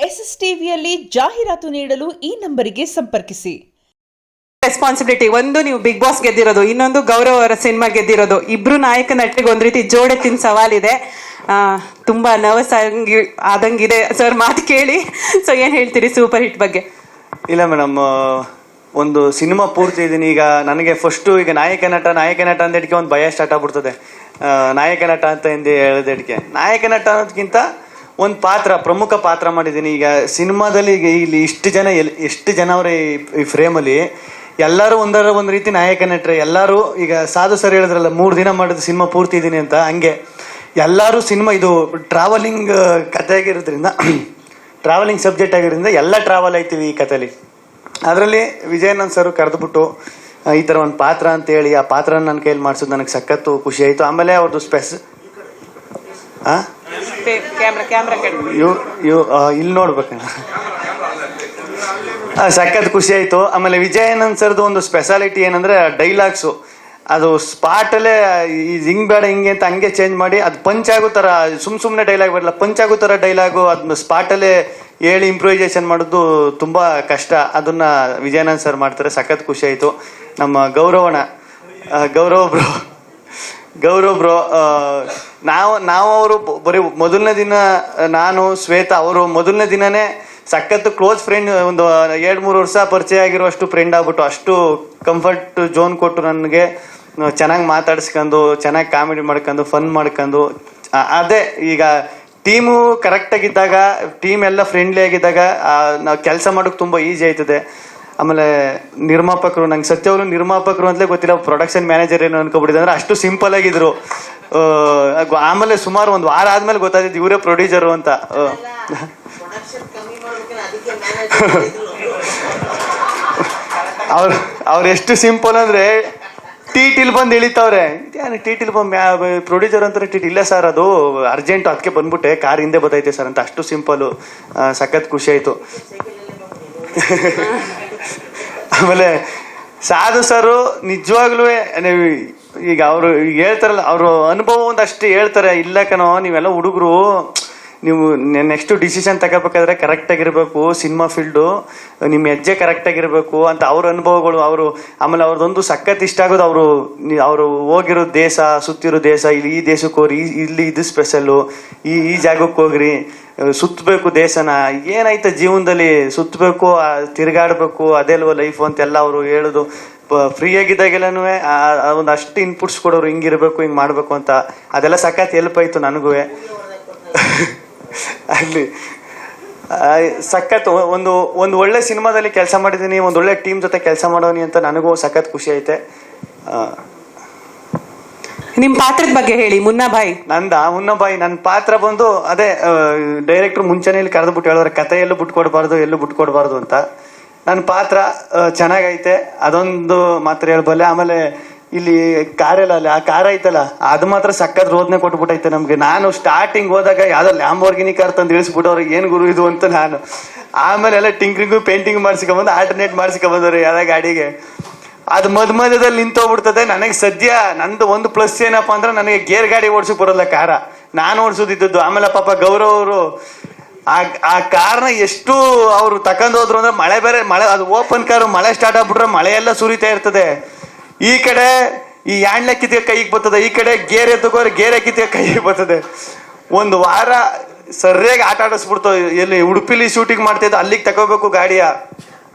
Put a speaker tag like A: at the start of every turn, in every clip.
A: SSTVಯಲ್ಲಿ ಜಾಹೀರಾತು ನೀಡಲು ಈ ನಂಬರಿಗೆ ಸಂಪರ್ಕಿಸಿ.
B: ರೆಸ್ಪಾನ್ಸಿಬಿಲಿಟಿ ಒಂದು, ನೀವು ಬಿಗ್ ಬಾಸ್ ಗೆದ್ದಿರೋದು, ಇನ್ನೊಂದು ಗೌರವ್ ಅವರ ಸಿನಿಮಾ ಗೆದ್ದಿರೋದು. ಇಬ್ರು ನಾಯಕ ನಟರಿಗೆ ಒಂದ್ ರೀತಿ ಜೋಡೆತ್ತಿನ ಸವಾಲಿದೆ. ತುಂಬಾ ನರ್ವಸ್ ಆದಂಗಿದೆ ಸರ್ ಮಾತು ಕೇಳಿ. ಸೊ ಏನ್ ಹೇಳ್ತೀರಿ ಸೂಪರ್ ಹಿಟ್ ಬಗ್ಗೆ?
C: ಇಲ್ಲ ಮೇಡಮ್, ಒಂದು ಸಿನಿಮಾ ಪೂರ್ತಿ ಇದೀನಿ. ಈಗ ನನಗೆ ಫಸ್ಟು ಈಗ ನಾಯಕ ನಟ ಅಂದೇಟಿಗೆ ಒಂದು ಭಯ ಸ್ಟಾರ್ಟ್ ಆಗ್ಬಿಡ್ತದೆ. ನಾಯಕ ನಟ ಅಂತ ಎಂದು ಹೇಳೋದೇಟಿಗೆ ನಾಯಕ ನಟ ಅನ್ನೋದಕ್ಕಿಂತ ಒಂದು ಪ್ರಮುಖ ಪಾತ್ರ ಮಾಡಿದ್ದೀನಿ. ಈಗ ಸಿನಿಮಾದಲ್ಲಿ ಈಗ ಇಲ್ಲಿ ಎಷ್ಟು ಜನ ಅವರೇ ಈ ಫ್ರೇಮಲ್ಲಿ ಎಲ್ಲರೂ ಒಂದು ರೀತಿ ನಾಯಕ ನಟರೆ. ಎಲ್ಲರೂ ಈಗ ಸಾಧು ಸರ್ ಹೇಳಿದ್ರಲ್ಲ 3 ದಿನ ಮಾಡಿದ ಸಿನಿಮಾ ಪೂರ್ತಿ ಇದ್ದೀನಿ ಅಂತ, ಹಂಗೆ ಎಲ್ಲರೂ ಸಿನಿಮಾ ಇದು ಟ್ರಾವೆಲಿಂಗ್ ಕತೆ ಆಗಿರೋದ್ರಿಂದ ಟ್ರಾವೆಲಿಂಗ್ ಸಬ್ಜೆಕ್ಟ್ ಆಗಿರೋದ್ರಿಂದ ಎಲ್ಲ ಟ್ರಾವೆಲ್ ಆಯ್ತೀವಿ ಈ ಕಥೆಯಲ್ಲಿ. ಅದರಲ್ಲಿ ವಿಜಯನಂದ್ ಸರ್ ಕರೆದುಬಿಟ್ಟು ಈ ಥರ ಒಂದು ಪಾತ್ರ ಅಂತೇಳಿ ಆ ಪಾತ್ರ ನನ್ನ ಕೈಯಲ್ಲಿ ಮಾಡಿಸೋದು ನನಗೆ ಸಖತ್ತು ಖುಷಿ ಆಯಿತು. ಆಮೇಲೆ ಅವ್ರದ್ದು ಇಲ್ಲಿ ನೋಡ್ಬೇಕು, ಸಖತ್ ಖುಷಿ ಆಯಿತು. ಆಮೇಲೆ ವಿಜಯಾನಂದ್ ಸರ್ದು ಒಂದು ಸ್ಪೆಷಾಲಿಟಿ ಏನಂದರೆ ಡೈಲಾಗ್ಸು, ಅದು ಸ್ಪಾಟಲ್ಲೇ ಹಿಂಗೆ ಬೇಡ ಹಿಂಗೆ ಅಂತ ಹಂಗೆ ಚೇಂಜ್ ಮಾಡಿ ಅದು ಪಂಚ್ ಆಗೋ ಥರ, ಸುಮ್ಮನೆ ಡೈಲಾಗ್ ಬರಲ್ಲ, ಪಂಚ್ ಆಗೋ ಥರ ಡೈಲಾಗು ಅದನ್ನ ಸ್ಪಾಟಲ್ಲೇ ಹೇಳಿ ಇಂಪ್ರೂವೈಸೇಷನ್ ಮಾಡೋದು ತುಂಬ ಕಷ್ಟ. ಅದನ್ನು ವಿಜಯಾನಂದ್ ಸರ್ ಮಾಡ್ತಾರೆ, ಸಖತ್ ಖುಷಿ ಆಯಿತು. ನಮ್ಮ ಗೌರವ್ ಬ್ರೋ ನಾವು ಅವರು ಬರೀ ಮೊದಲನೇ ದಿನ, ನಾನು ಶ್ವೇತಾ ಅವರು ಮೊದಲನೇ ದಿನನೇ ಸಖತ್ತು ಕ್ಲೋಸ್ ಫ್ರೆಂಡ್, ಒಂದು 2-3 ವರ್ಷ ಪರಿಚಯ ಆಗಿರುವಷ್ಟು ಫ್ರೆಂಡ್ ಆಗ್ಬಿಟ್ಟು ಅಷ್ಟು ಕಂಫರ್ಟ್ ಝೋನ್ ಕೊಟ್ಟು ನನಗೆ ಚೆನ್ನಾಗಿ ಮಾತಾಡಿಸ್ಕೊಂಡು, ಚೆನ್ನಾಗಿ ಕಾಮಿಡಿ ಮಾಡ್ಕೊಂಡು, ಫನ್ ಮಾಡ್ಕೊಂಡು. ಅದೇ ಈಗ ಟೀಮು ಕರೆಕ್ಟಾಗಿದ್ದಾಗ, ಟೀಮ್ ಎಲ್ಲ ಫ್ರೆಂಡ್ಲಿ ಆಗಿದ್ದಾಗ ನಾವು ಕೆಲಸ ಮಾಡೋಕ್ಕೆ ತುಂಬ ಈಸಿ ಆಯ್ತದೆ. ಆಮೇಲೆ ನಿರ್ಮಾಪಕರು, ನಂಗೆ ಸತ್ಯವರು ನಿರ್ಮಾಪಕರು ಅಂತಲೇ ಗೊತ್ತಿಲ್ಲ, ಪ್ರೊಡಕ್ಷನ್ ಮ್ಯಾನೇಜರ್ ಏನು ಅನ್ಕೊಬಿಟ್ಟಿದೆ ಅಂದರೆ ಅಷ್ಟು ಸಿಂಪಲ್ ಆಗಿದ್ರು. ಆಮೇಲೆ ಸುಮಾರು 1 ವಾರ ಆದ್ಮೇಲೆ ಗೊತ್ತಾಯ್ತು ಇವರೇ ಪ್ರೊಡ್ಯೂಸರು ಅಂತ. ಅವ್ರು ಎಷ್ಟು ಸಿಂಪಲ್ ಅಂದರೆ ಟಿಟಿಲ್ ಬಂದು ಇಳಿತವ್ರೆ, ಟಿಟಿಲ್ ಪ್ರೊಡ್ಯೂಸರ್ ಅಂತಾರೆ, ಇಲ್ಲ ಸರ್ ಅದು ಅರ್ಜೆಂಟು ಅದಕ್ಕೆ ಬಂದ್ಬಿಟ್ಟೆ, ಕಾರ್ ಹಿಂದೆ ಬತ್ತೈತೆ ಸರ್ ಅಂತ. ಅಷ್ಟು ಸಿಂಪಲ್ಲು, ಸಖತ್ ಖುಷಿ ಆಯಿತು. ಆಮೇಲೆ ಸಾಧು ಸರು ನಿಜವಾಗ್ಲೂ ಈಗ ಅವರು ಹೇಳ್ತಾರಲ್ಲ, ಅವರು ಅನುಭವ ಒಂದಷ್ಟು ಹೇಳ್ತಾರೆ. ಇಲ್ಲ ಕಣೋ, ನೀವೆಲ್ಲ ಹುಡುಗರು, ನೀವು ನೆಕ್ಸ್ಟ್ ಡಿಸಿಷನ್ ತಗೋಬೇಕಾದ್ರೆ ಕರೆಕ್ಟಾಗಿರ್ಬೇಕು, ಸಿನಿಮಾ ಫೀಲ್ಡು ನಿಮ್ಮ ಹೆಜ್ಜೆ ಕರೆಕ್ಟಾಗಿರ್ಬೇಕು ಅಂತ ಅವ್ರ ಅನುಭವಗಳು. ಆಮೇಲೆ ಅವ್ರದ್ದೊಂದು ಸಖತ್ ಇಷ್ಟ ಆಗೋದು, ಅವರು ಹೋಗಿರೋ ದೇಶ, ಸುತ್ತಿರೋ ದೇಶ, ಇಲ್ಲಿ ಈ ದೇಶಕ್ಕೆ ಹೋಗ್ರಿ, ಇಲ್ಲಿ ಇದು ಸ್ಪೆಷಲ್ಲು, ಈ ಜಾಗಕ್ಕೆ ಹೋಗ್ರಿ, ಸುತ್ತಬೇಕು ದೇಶನ, ಏನಾಯ್ತು ಜೀವನದಲ್ಲಿ ಸುತ್ತಬೇಕು, ತಿರುಗಾಡಬೇಕು, ಅದೆಲ್ವ ಲೈಫು ಅಂತೆಲ್ಲ ಅವರು ಹೇಳೋದು. ಫ್ರೀ ಆಗಿದ್ದಾಗೆಲ್ಲನೂ ಒಂದಷ್ಟು ಇನ್ಪುಟ್ಸ್ ಕೊಡೋರು, ಹಿಂಗಿರ್ಬೇಕು, ಹಿಂಗೆ ಮಾಡಬೇಕು ಅಂತ. ಅದೆಲ್ಲ ಸಖತ್ ಹೆಲ್ಪ್ ಆಯಿತು ನನಗೂ. ಅಲ್ಲಿ ಸಖತ್ ಒಂದು ಒಳ್ಳೆ ಸಿನಿಮಾದಲ್ಲಿ ಕೆಲಸ ಮಾಡಿದ್ದೀನಿ, ಒಂದು ಒಳ್ಳೆ ಟೀಮ್ ಜೊತೆ ಕೆಲಸ ಮಾಡೋನಿ ಅಂತ ನನಗೂ ಸಖತ್ ಖುಷಿ ಐತೆ.
B: ನಿಮ್ಮ ಪಾತ್ರದ ಬಗ್ಗೆ ಹೇಳಿ. ಮುನ್ನಾಭಾಯಿ
C: ನನ್ನ ಪಾತ್ರ ಬಂದು ಅದೇ ಡೈರೆಕ್ಟ್ರು ಮುಂಚೆನೇ ಕರೆದುಬಿಟ್ಟು ಹೇಳಿದ್ರೆ ಕತೆ ಎಲ್ಲೂ ಬಿಟ್ಕೊಡ್ಬಾರ್ದು ಅಂತ. ನನ್ನ ಪಾತ್ರ ಚೆನ್ನಾಗೈತೆ, ಅದೊಂದು ಮಾತ್ರ ಹೇಳ್ಬಲ್ಲೆ. ಆಮೇಲೆ ಇಲ್ಲಿ ಕಾರೆಲ್ಲ ಅಲ್ಲಿ ಆ ಕಾರ್ ಐತಲ್ಲ, ಅದು ಮಾತ್ರ ಸಖತ್ ರೋದನೆ ಕೊಟ್ಬಿಟ್ಟೈತೆ ನಮಗೆ. ನಾನು ಸ್ಟಾರ್ಟಿಂಗ್ ಹೋದಾಗ ಯಾವುದೋ ಲ್ಯಾಂಬೋರ್ಗಿನಿ ಕಾರ್ ತಂದು ಇಳಿಸ್ಬಿಟ್ಟವ್ರು, ಏನು ಗುರು ಇದು ಅಂತ ನಾನು. ಆಮೇಲೆ ಎಲ್ಲ ಟಿಂಕ್ರಿಂಗು ಪೇಂಟಿಂಗ್ ಮಾಡಿಸ್ಕೊಂಬಂದು ಆಲ್ಟರ್ನೇಟ್ ಮಾಡಿಸ್ಕೊಂಬಂದವ್ರು ಯಾವುದೇ ಗಾಡಿಗೆ. ಅದು ಮಧ್ಯದಲ್ಲಿ ನಿಂತೋಗ್ಬಿಡ್ತದೆ. ನನಗೆ ಸದ್ಯ ನಂದು ಒಂದು ಪ್ಲಸ್ ಏನಪ್ಪ ಅಂದ್ರೆ, ನನಗೆ ಗೇರ್ ಗಾಡಿ ಓಡಿಸೋಕೆ ಬರೋಲ್ಲ, ಕಾರ ನಾನು ಓಡಿಸೋದಿದ್ದದ್ದು. ಆಮೇಲೆ ಪಾಪ ಗೌರವ್ ಅವರು ಆ ಕಾರ್ನ ಎಷ್ಟು ಅವರು ತಗೊಂಡೋದ್ರು ಅಂದ್ರೆ, ಮಳೆ ಅದು ಓಪನ್ ಕಾರು, ಮಳೆ ಸ್ಟಾರ್ಟ್ ಆಗ್ಬಿಟ್ರೆ ಮಳೆಯೆಲ್ಲ ಸುರಿತಾ ಇರ್ತದೆ. ಈ ಕಡೆ ಈ ಹ್ಯಾಂಡ್ಲೆ ಕಿತ್ತಿಗೆ ಕೈಗೆ ಬರ್ತದೆ, ಈ ಕಡೆ ಗೇರ್ ಎತ್ತಗೋರೆ ಗೇರೆ ಕಿತ್ತಿಗೆ ಕೈಗೆ ಬರ್ತದೆ. 1 ವಾರ ಸರಿಯಾಗಿ ಆಟ ಆಡಿಸ್ಬಿಡ್ತು. ಎಲ್ಲಿ ಉಡುಪಿಲಿ ಶೂಟಿಂಗ್ ಮಾಡ್ತಿದ್ದು, ಅಲ್ಲಿಗೆ ತಗೋಬೇಕು ಗಾಡಿಯ.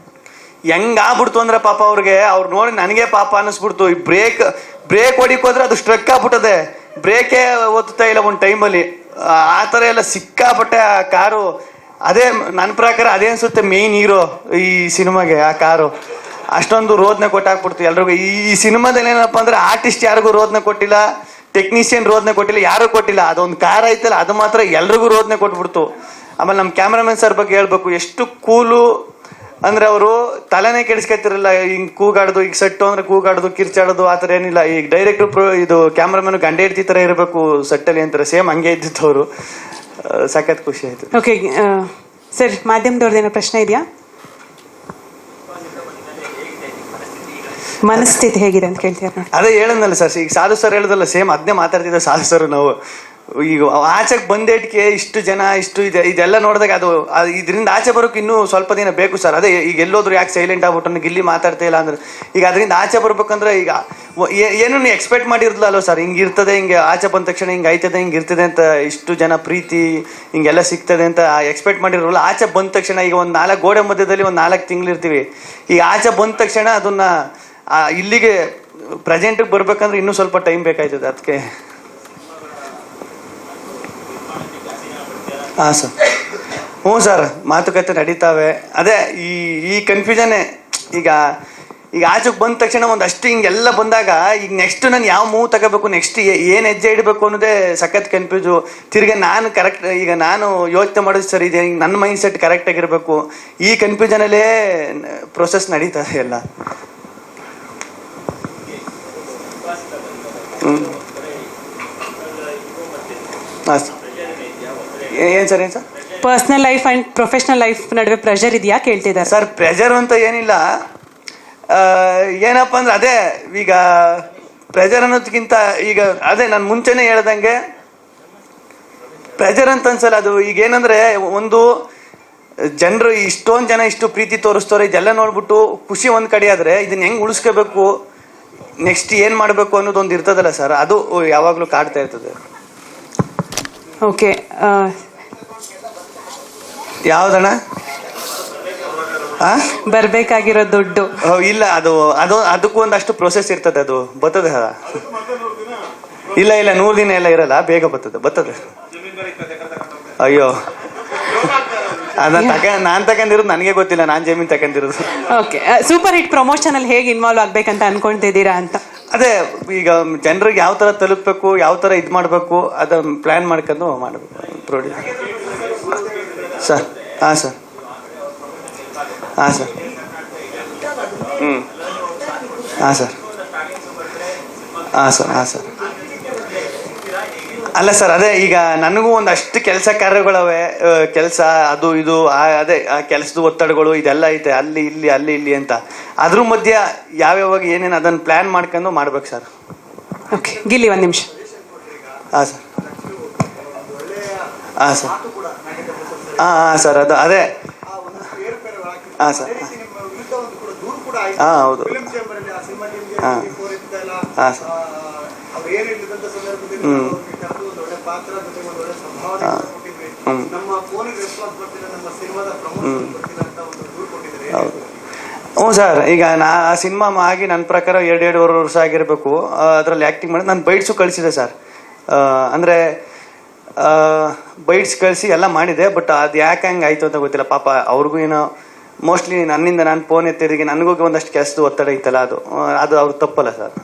C: ಹೆಂಗಾಗ್ಬಿಡ್ತು ಅಂದ್ರೆ ಪಾಪ ಅವ್ರು ನೋಡಿ ನನಗೆ ಪಾಪ ಅನ್ನಿಸ್ಬಿಡ್ತು. ಈ ಬ್ರೇಕ್ ಹೊಡಿಕೋದ್ರೆ ಅದು ಸ್ಟ್ರಕ್ ಆಗ್ಬಿಟ್ಟದೆ, ಬ್ರೇಕೇ ಓದ್ತಾ ಇಲ್ಲ ಒಂದು ಟೈಮಲ್ಲಿ. ಆ ಥರ ಎಲ್ಲ ಸಿಕ್ಕಾಪಟ್ಟೆ ಆ ಕಾರು. ಅದೇ ನನ್ನ ಪ್ರಕಾರ ಅದೇ ಅನ್ಸುತ್ತೆ ಮೇಯ್ನ್ ಹೀರೋ ಈ ಸಿನಿಮಾಗೆ, ಆ ಕಾರು. ಅಷ್ಟೊಂದು ರೋದನೆ ಕೊಟ್ಟಾಕ್ಬಿಡ್ತು ಎಲ್ರಿಗೂ. ಈ ಸಿನಿಮಾದಲ್ಲಿ ಏನಪ್ಪ ಅಂದ್ರೆ, ಆರ್ಟಿಸ್ಟ್ ಯಾರಿಗೂ ರೋದನೆ ಕೊಟ್ಟಿಲ್ಲ, ಟೆಕ್ನಿಷಿಯನ್ ರೋದನೆ ಕೊಟ್ಟಿಲ್ಲ, ಯಾರೂ ಕೊಟ್ಟಿಲ್ಲ. ಅದೊಂದು ಕಾರ್ ಐತಲ್ಲ, ಅದು ಮಾತ್ರ ಎಲ್ರಿಗೂ ರೋದನೆ ಕೊಟ್ಬಿಡ್ತು. ಆಮೇಲೆ ನಮ್ಮ ಕ್ಯಾಮ್ರಾಮನ್ ಸರ್ ಬಗ್ಗೆ ಹೇಳ್ಬೇಕು, ಎಷ್ಟು ಕೂಲು ಅಂದರೆ ಅವರು ತಲೆನೇ ಕೆಡಿಸ್ಕೊತಿರಲ್ಲ. ಹಿಂಗೆ ಕೂಗಾಡೋದು, ಈಗ ಸೆಟ್ಟು ಅಂದರೆ ಕೂಗಾಡೋದು, ಕಿರ್ಚಾಡೋದು ಆ ಥರ ಏನಿಲ್ಲ. ಈಗ ಡೈರೆಕ್ಟ್ರು ಇದು ಕ್ಯಾಮ್ರಾಮನ್ ಗಂಡೆ ಹಿಡ್ತಿ ಥರ ಇರಬೇಕು ಸೆಟ್ಟಲ್ಲಿ ಅಂತಾರೆ, ಸೇಮ್ ಹಂಗೆ ಇದ್ದಿತ್ತು ಅವರು. ಸಖತ್ ಖುಷಿ ಆಯಿತು.
B: ಓಕೆ ಸರ್, ಮಾಧ್ಯಮದವ್ರದ್ದೇನೋ ಪ್ರಶ್ನೆ ಇದೆಯಾ? ಮನಸ್ಥಿತಿ ಹೇಗಿದೆ ಅಂತ ಕೇಳ್ತೀರ?
C: ಅದೇ ಹೇಳದ್ನಲ್ಲ ಸರ್, ಈಗ ಸಾಧು ಸರ್ ಹೇಳಿದಲ್ಲ, ಸೇಮ್ ಅದನ್ನೇ ಮಾತಾಡ್ತಿದ್ದೆ ಸಾಧು ಸರ್. ನಾವು ಈಗ ಆಚೆಗೆ ಬಂದೇಟ್ಗೆ ಇಷ್ಟು ಜನ ಇಷ್ಟು ಇದೆಲ್ಲ ನೋಡಿದಾಗ ಅದು ಇದರಿಂದ ಆಚೆ ಬರೋಕೆ ಇನ್ನೂ ಸ್ವಲ್ಪ ದಿನ ಬೇಕು ಸರ್. ಅದೇ ಈಗ ಎಲ್ಲೋದ್ರು ಯಾಕೆ ಸೈಲೆಂಟ್ ಆಗ್ಬಿಟ್ಟು ಗಿಲ್ಲಿ ಮಾತಾಡ್ತಾ ಇಲ್ಲ ಅಂದ್ರೆ ಈಗ ಅದರಿಂದ ಆಚೆ ಬರ್ಬೇಕಂದ್ರೆ ಈಗ ಏನೂ ಎಕ್ಸ್ಪೆಕ್ಟ್ ಮಾಡಿರ್ಲಿಲ್ಲ ಸರ್. ಹಿಂಗೆ ಇರ್ತದೆ, ಹಿಂಗೆ ಆಚೆ ಬಂದ ತಕ್ಷಣ ಹಿಂಗೆ ಆಯ್ತದೆ, ಹಿಂಗೆ ಇರ್ತದೆ ಅಂತ ಇಷ್ಟು ಜನ ಪ್ರೀತಿ ಹಿಂಗೆಲ್ಲ ಸಿಗ್ತದೆ ಅಂತ ಎಕ್ಸ್ಪೆಕ್ಟ್ ಮಾಡಿರೋಲ್ಲ. ಆಚೆ ಬಂದ ತಕ್ಷಣ ಈಗ ಒಂದು 4 ಗೋಡೆ ಮಧ್ಯದಲ್ಲಿ ಒಂದು 4 ತಿಂಗಳು ಇರ್ತೀವಿ. ಈಗ ಆಚೆ ಬಂದ ತಕ್ಷಣ ಅದನ್ನ ಇಲ್ಲಿಗೆ ಪ್ರೆಸೆಂಟಿಗೆ ಬರ್ಬೇಕಂದ್ರೆ ಇನ್ನೂ ಸ್ವಲ್ಪ ಟೈಮ್ ಬೇಕಾಯ್ತದೆ. ಅದಕ್ಕೆ ಹಾಂ ಸರ್. ಹ್ಞೂ ಸರ್, ಮಾತುಕತೆ ನಡೀತಾವೆ. ಅದೇ ಈ ಕನ್ಫ್ಯೂಷನ್ನೇ. ಈಗ ಆಚೆಗೆ ಬಂದ ತಕ್ಷಣ ಒಂದಷ್ಟು ಹಿಂಗೆಲ್ಲ ಬಂದಾಗ ಈಗ ನೆಕ್ಸ್ಟ್ ನಾನು ಯಾವ ಮೂವ್ ತಗೋಬೇಕು, ನೆಕ್ಸ್ಟ್ ಏನು ಹೆಜ್ಜೆ ಇಡಬೇಕು ಅನ್ನೋದೇ ಸಖತ್ ಕನ್ಫ್ಯೂಸು. ತಿರ್ಗಿ ನಾನು ಕರೆಕ್ಟ್ ಈಗ ನಾನು ಯೋಚನೆ ಮಾಡೋದು ಸರ್ ಇದೆ, ಈಗ ನನ್ನ ಮೈಂಡ್ ಸೆಟ್ ಕರೆಕ್ಟಾಗಿರಬೇಕು. ಈ ಕನ್ಫ್ಯೂಷನಲ್ಲೇ ಪ್ರೊಸೆಸ್ ನಡೀತದೆ ಎಲ್ಲ. ಹಾಂ ಸರ್. ಏನು sir
B: personal life and professional life ನಡುವೆ ಪ್ರೆಷರ್ ಇದೆಯಾ ಕೇಳ್ತಿದ್ದಾರೆ
C: ಸರ್. ಪ್ರೆಷರ್ ಅಂತ ಏನಿಲ್ಲ, ಏನಪ್ಪ ಅಂದ್ರೆ ಅದೇ ಈಗ ಪ್ರೆಷರ್ ಅನ್ನೋದಕ್ಕಿಂತ ಈಗ ಅದೇ ನಾನು ಮುಂಚೆನೇ ಹೇಳ್ದಂಗೆ ಪ್ರೆಷರ್ ಅಂತ ಅನ್ಸಲ್ಲ. ಅದು ಈಗ ಏನಂದ್ರೆ ಒಂದು ಜನರು ಇಷ್ಟೊಂದು ಜನ ಇಷ್ಟು ಪ್ರೀತಿ ತೋರಿಸ್ತವ್ರೆ, ಇದೆಲ್ಲ ನೋಡ್ಬಿಟ್ಟು ಖುಷಿ ಒಂದು ಕಡೆ ಆದರೆ ಇದನ್ನ ಹೆಂಗೆ ಉಳಿಸ್ಕೋಬೇಕು, ನೆಕ್ಸ್ಟ್ ಏನು ಮಾಡಬೇಕು ಅನ್ನೋದೊಂದು ಇರ್ತದಲ್ಲ ಸರ್, ಅದು ಯಾವಾಗಲೂ ಕಾಡ್ತಾ ಇರ್ತದೆ.
B: ಓಕೆ,
C: ಯಾವ್ದಣ್ಣ
B: ಬರ್ಬೇಕಾಗಿರೋ ದುಡ್ಡು?
C: ಇಲ್ಲ, ಅದಕ್ಕೂ ಒಂದಷ್ಟು ಪ್ರೊಸೆಸ್ ಇರ್ತದೆ. ಅದು ಬರ್ತದೆ ಸರ್. ಇಲ್ಲ 100 ದಿನ ಎಲ್ಲ ಇರಲ್ಲ, ಬೇಗ ಬರ್ತದೆ. ಅಯ್ಯೋ, ನಾನ್ ತಗೊಂಡಿರೋದು ನನಗೆ ಗೊತ್ತಿಲ್ಲ, ನಾನ್ ಜಮೀನ್ ತಗೊಂಡಿರೋದು.
B: ಓಕೆ, ಸೂಪರ್ ಹಿಟ್ ಪ್ರಮೋಷನ್ ಅಲ್ಲಿ ಹೇಗೆ ಇನ್ವಾಲ್ವ್ ಆಗ್ಬೇಕಂತ ಅನ್ಕೊಂತಿದ್ದೀರಾ ಅಂತ?
C: ಅದೇ ಈಗ ಜನರಿಗೆ ಯಾವ ತರ ತಲುಪಬೇಕು, ಯಾವ ತರ ಇದು ಮಾಡಬೇಕು ಅದನ್ನ ಪ್ಲಾನ್ ಮಾಡ್ಕೊಂಡು ಮಾಡಬೇಕು. Produce sir. ಹಾಂ ಸರ್. ಹಾಂ ಸರ್. ಹಾಂ ಸರ್. ಹಾಂ ಸರ್. ಹಾಂ ಸರ್. ಅಲ್ಲ ಸರ್, ಅದೇ ಈಗ ನನಗೂ ಒಂದಷ್ಟು ಕೆಲಸ ಕಾರ್ಯಗಳವೆ, ಕೆಲಸ ಅದು ಇದು ಅದೇ ಕೆಲಸದ ಒತ್ತಡಗಳು ಇದೆಲ್ಲ ಐತೆ, ಅಲ್ಲಿ ಇಲ್ಲಿ ಅಂತ. ಅದ್ರ ಮಧ್ಯ ಯಾವ್ಯಾವಾಗ ಏನೇನು ಅದನ್ನು ಪ್ಲ್ಯಾನ್ ಮಾಡ್ಕೊಂಡು ಮಾಡ್ಬೇಕು ಸರ್.
B: ಓಕೆ, ಗಿಲ್ಲಿ 1 ನಿಮಿಷ.
C: ಹಾಂ ಸರ್. ಹಾಂ ಸರ್. ಹಾಂ ಸರ್, ಅದೇ ಹಾಂ ಸರ್. ಹಾಂ ಹೌದು. ಹಾಂ ಹಾಂ ಸರ್. ಹ್ಞೂ ಸರ್. ಈಗ ಆ ಸಿನಿಮಾ ಆಗಿ ನನ್ನ ಪ್ರಕಾರ 2.5 ವರ್ಷ ಆಗಿರಬೇಕು. ಅದರಲ್ಲಿ ಆ್ಯಕ್ಟಿಂಗ್ ಮಾಡಿ ನಾನು ಬೈಟ್ಸು ಕಳಿಸಿದೆ ಸರ್. ಅಂದರೆ ಬೈಟ್ಸ್ ಕಳಿಸಿ ಎಲ್ಲ ಮಾಡಿದೆ, ಬಟ್ ಅದು ಯಾಕೆ ಹಂಗೆ ಆಯಿತು ಅಂತ ಗೊತ್ತಿಲ್ಲ. ಪಾಪ ಅವ್ರಿಗೂ ಏನೋ ಮೋಸ್ಟ್ಲಿ ನನ್ನಿಂದ ನಾನು ಫೋನ್ ಎತ್ತಿರಿಗೆ ನನಗೂ ಒಂದಷ್ಟು ಕೆಲಸದ ಒತ್ತಡ ಇತ್ತಲ್ಲ, ಅದು ಅವ್ರು ತಪ್ಪಲ್ಲ ಸರ್.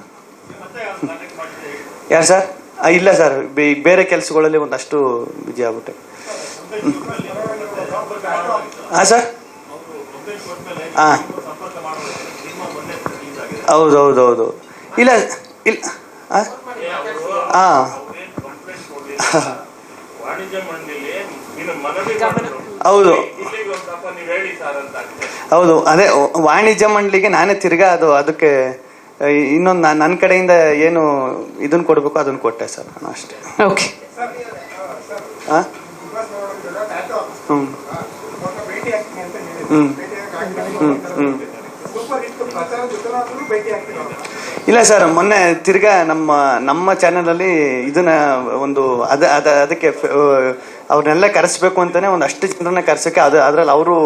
C: ಯಾರು ಸರ್? ಇಲ್ಲ ಸರ್, ಬೇರೆ ಕೆಲಸಗಳಲ್ಲಿ ಒಂದಷ್ಟು ಬಿಜಿ ಆಗ್ಬಿಟ್ಟೆ. ಹಾಂ ಸರ್. ಹಾಂ ಹೌದು. ಇಲ್ಲ ಹಾಂ ಹೌದು. ಅದೇ ವಾಣಿಜ್ಯ ಮಂಡಳಿಗೆ ನಾನೇ ತಿರ್ಗಾ ಅದಕ್ಕೆ ಇನ್ನೊಂದು ನನ್ನ ಕಡೆಯಿಂದ ಏನು ಇದನ್ನ ಕೊಡಬೇಕು ಅದನ್ನ ಕೊಟ್ಟೆ ಸರ್, ನಾನು ಅಷ್ಟೇ.
B: ಓಕೆ.
C: ಹಾಂ ಇಲ್ಲ ಸರ್, ಮೊನ್ನೆ ತಿರ್ಗಾ ನಮ್ಮ ಚಾನಲಲ್ಲಿ ಇದನ್ನ ಒಂದು ಅದಕ್ಕೆ ಅವ್ರನ್ನೆಲ್ಲ ಕರೆಸ್ಬೇಕು ಅಂತಾನೆ ಒಂದಷ್ಟು ಜನರನ್ನ ಕರ್ಸಕ್ಕೆ ಅದ್ರಲ್ಲಿ ಅವರು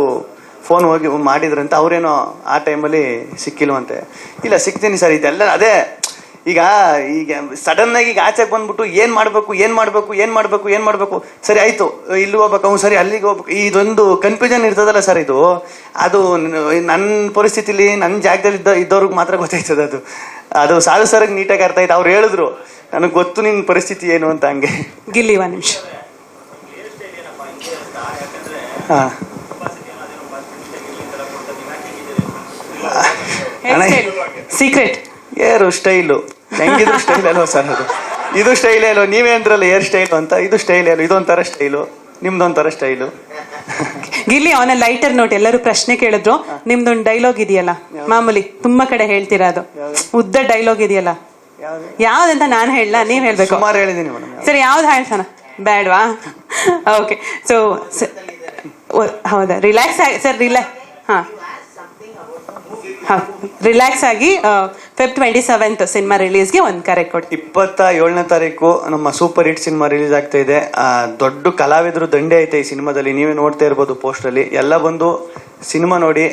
C: ಫೋನ್ ಹೋಗಿ ಮಾಡಿದ್ರಂತ. ಅವ್ರೇನೋ ಆ ಟೈಮಲ್ಲಿ ಸಿಕ್ಕಿಲ್ವಂತೆ. ಇಲ್ಲ, ಸಿಗ್ತೀನಿ ಸರ್. ಇದೆಲ್ಲ ಅದೇ ಈಗ ಸಡನ್ ಆಗಿ ಈಗ ಆಚೆಗೆ ಬಂದ್ಬಿಟ್ಟು ಏನು ಮಾಡಬೇಕು ಸರಿ ಆಯಿತು, ಇಲ್ಲಿ ಹೋಗ್ಬೇಕು, ಅವ್ನು ಸರಿ ಅಲ್ಲಿಗೆ ಹೋಗ್ಬೇಕು, ಇದೊಂದು ಕನ್ಫ್ಯೂಷನ್ ಇರ್ತದಲ್ಲ ಸರ್. ಅದು ನನ್ನ ಪರಿಸ್ಥಿತಿಲಿ ನನ್ನ ಜಾಗದಲ್ಲಿ ಇದ್ದವ್ರಿಗೆ ಮಾತ್ರ ಗೊತ್ತಾಯ್ತದೆ. ಅದು ಸಾಧು ಸರ್ಗೆ ನೀಟಾಗಿ ಅರ್ಥ ಆಯ್ತು. ಅವ್ರು ಹೇಳಿದ್ರು ನನಗೆ ಗೊತ್ತು ನಿನ್ನ ಪರಿಸ್ಥಿತಿ ಏನು ಅಂತ. ಹಂಗೆ
B: ಗಿಲ್ಲಿ 1 ನಿಮಿಷ.
C: ಹಾಂ
B: ಸೀಕ್ರೆಟ್
C: ಏರು ಸ್ಟೈಲು ಹೆಂಗಿದ್ರು ಸ್ಟೈಲ್ ಅಲ್ವಾ ಸರ್? ಇದು ಸ್ಟೈಲೇ ಅಲ್ವ? ನೀವೇ ಅಂದ್ರಲ್ಲ ಏರ್ ಸ್ಟೈಲು ಅಂತ, ಇದು ಸ್ಟೈಲೇ ಅಲ್ವ? ಇದೊಂಥರ ಸ್ಟೈಲು, ನಿಮ್ದೊಂಥರ ಸ್ಟೈಲು.
B: ಗಿಲ್ಲಿ, ಅವನ ಲೈಟರ್ ನೋಟ್ ಎಲ್ಲರೂ ಪ್ರಶ್ನೆ ಕೇಳಿದ್ರು. ನಿಮ್ದೊಂದು ಡೈಲಾಗ್ ಇದೆಯಲ್ಲ ಮಾಮೂಲಿ, ತುಂಬಾ ಕಡೆ ಹೇಳ್ತೀರಾ, ಅದು ಉದ್ದ ಡೈಲಾಗ್ ಇದೆಯಲ್ಲ, ಯಾವ್ದಂತ ನಾನು ಹೇಳಲ್ಲ, ನೀವು ಹೇಳ್ಬೇಕು.
C: ಸುಮಾರು ಹೇಳಿದ್ದೀನಿ ಮೇಡಮ್.
B: ಸರಿ, ಯಾವ್ದು ಹೇಳ್ತಾನ? ಬೇಡವಾ? ಓಕೆ. ಸೊ ಹೌದಾ, ರಿಲ್ಯಾಕ್ಸ್ ಆಗಿ ಸರ್, ಹಾಂ ರಿಲ್ಯಾಕ್ಸ್ ಆಗಿ Feb 27 ಸಿನಿಮಾ ರಿಲೀಸ್ಗೆ ಒಂದು ಕರೆ ಕೊಡಿ.
C: 27ನೇ ತಾರೀಕು ನಮ್ಮ ಸೂಪರ್ ಹಿಟ್ ಸಿನಿಮಾ ರಿಲೀಸ್ ಆಗ್ತಾ ಇದೆ. ದೊಡ್ಡ ಕಲಾವಿದರು ದಂಡೆ ಐತೆ ಈ ಸಿನಿಮಾದಲ್ಲಿ, ನೀವೇ ನೋಡ್ತಾ ಇರ್ಬೋದು ಪೋಸ್ಟಲ್ಲಿ. ಎಲ್ಲ ಬಂದು ಸಿನಿಮಾ ನೋಡಿ,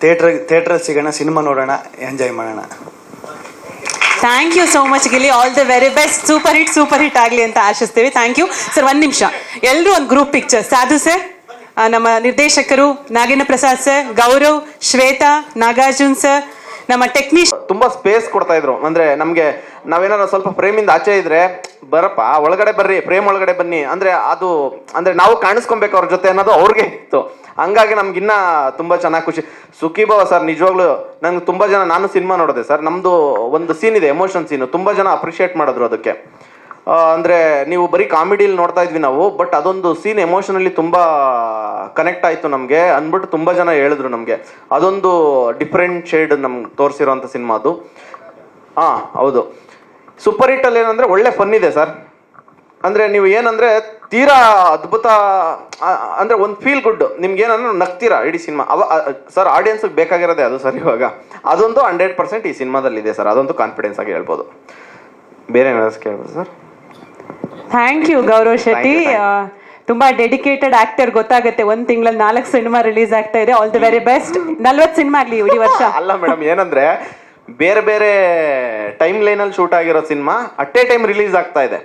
C: ಥಿಯೇಟ್ರಲ್ಲಿ ಸಿಗೋಣ, ಸಿನಿಮಾ ನೋಡೋಣ, ಎಂಜಾಯ್ ಮಾಡೋಣ.
B: Thank you so much Gilli. All the very best. Super hit ಆಗಲಿ ಅಂತ ಆಶಿಸ್ತೀವಿ. Thank you sir. ಒಂದು ನಿಮಿಷ, ಎಲ್ಲರೂ ಒಂದು ಗ್ರೂಪ್ ಪಿಕ್ಚರ್. ಸಾಧು ಸರ್, ನಮ್ಮ ನಿರ್ದೇಶಕರು ನಾಗೇಂದ್ರ ಪ್ರಸಾದ್ ಸರ್, ಗೌರವ್, ಶ್ವೇತಾ, ನಾಗಾರ್ಜುನ್ ಸರ್, ನಮ್ಮ ಟೆಕ್ನಿಷಿಯನ್.
D: ತುಂಬಾ ಸ್ಪೇಸ್ ಕೊಡ್ತಾ ಇದ್ರು. ಅಂದ್ರೆ ನಮ್ಗೆ ನಾವೇನಾದ್ರು ಸ್ವಲ್ಪ ಫ್ರೇಮಿಂದ ಆಚೆ ಇದ್ರೆ ಬರಪ್ಪ ಒಳಗಡೆ ಬರ್ರಿ, ಫ್ರೇಮ್ ಒಳಗಡೆ ಬನ್ನಿ ಅಂದ್ರೆ ಅದು ಅಂದ್ರೆ ನಾವು ಕಾಣಿಸ್ಕೊಬೇಕು ಅವ್ರ ಜೊತೆ ಅನ್ನೋದು ಅವ್ರಿಗೆ ಇತ್ತು. ಹಂಗಾಗಿ ನಮ್ಗಿನ್ನ ತುಂಬಾ ಚೆನ್ನಾಗಿ ಖುಷಿ. ಸುಖೀಭವ ಸರ್, ನಿಜವಾಗ್ಲೂ ನಂಗೆ ತುಂಬಾ ಜನ, ನಾನು ಸಿನಿಮಾ ನೋಡಿದೆ ಸರ್, ನಮ್ದು ಒಂದು ಸೀನ್ ಇದೆ, ಎಮೋಷನ್ ಸೀನ್, ತುಂಬಾ ಜನ ಅಪ್ರಿಷಿಯೇಟ್ ಮಾಡಿದ್ರು ಅದಕ್ಕೆ. ಅಂದ್ರೆ ನೀವು ಬರೀ ಕಾಮಿಡಿಲಿ ನೋಡ್ತಾ ಇದ್ವಿ ನಾವು, ಬಟ್ ಅದೊಂದು ಸೀನ್ ಎಮೋಷನಲಿ ತುಂಬಾ ಕನೆಕ್ಟ್ ಆಯ್ತು ನಮ್ಗೆ ಅಂದ್ಬಿಟ್ಟು ತುಂಬಾ ಜನ ಹೇಳಿದ್ರು ನಮ್ಗೆ. ಅದೊಂದು ಡಿಫ್ರೆಂಟ್ ಶೇಡ್ ನಮ್ಗೆ ತೋರಿಸಿರೋಂಥ ಸಿನಿಮಾ ಅದು. ಹೌದು. ಸೂಪರ್ ಹಿಟ್ ಅಲ್ಲಿ ಏನಂದ್ರೆ ಒಳ್ಳೆ ಫನ್ ಇದೆ ಸರ್. ಅಂದ್ರೆ ನೀವು ಏನಂದ್ರೆ ತೀರಾ ಅದ್ಭುತ, ಅಂದ್ರೆ ಒಂದು ಫೀಲ್ ಗುಡ್, ನಿಮ್ಗೆ ಏನಂದ್ರೆ ನಗ್ತೀರಾ ಇಡೀ ಸಿನಿಮಾ. ಸರ್ ಆಡಿಯನ್ಸ್ಗೆ ಬೇಕಾಗಿರೋದೇ ಅದು ಸರ್. ಇವಾಗ ಅದೊಂದು 100% ಈ ಸಿನಿಮಾದಲ್ಲಿ ಇದೆ ಸರ್. ಅದೊಂದು ಕಾನ್ಫಿಡೆನ್ಸ್ ಆಗಿ ಹೇಳ್ಬೋದು. ಬೇರೆ ಏನಾದ್ರು ಕೇಳ್ಬೋದು sir?
B: Thank you Gaurav Shetty. ತುಂಬಾ ಡೆಡಿಕೇಟೆಡ್ ಆಕ್ಟರ್, ಗೊತ್ತಾಗುತ್ತೆ. 1 ತಿಂಗಳಲ್ಲಿ 4 ಸಿನಿಮಾ ರಿಲೀಸ್ ಆಗ್ತಾ ಇದೆ. All the very best. 40 cinema ಆಗ್ಲಿ ಈ ವರ್ಷ.
D: ಅಲ್ಲ ಮೇಡಮ್, ಏನಂದ್ರೆ ಬೇರೆ ಬೇರೆ ಟೈಮ್ ಲೈನ್ ಅಲ್ಲಿ ಶೂಟ್ ಆಗಿರೋ cinema at A time release ಆಗ್ತಾ ಇದೆ.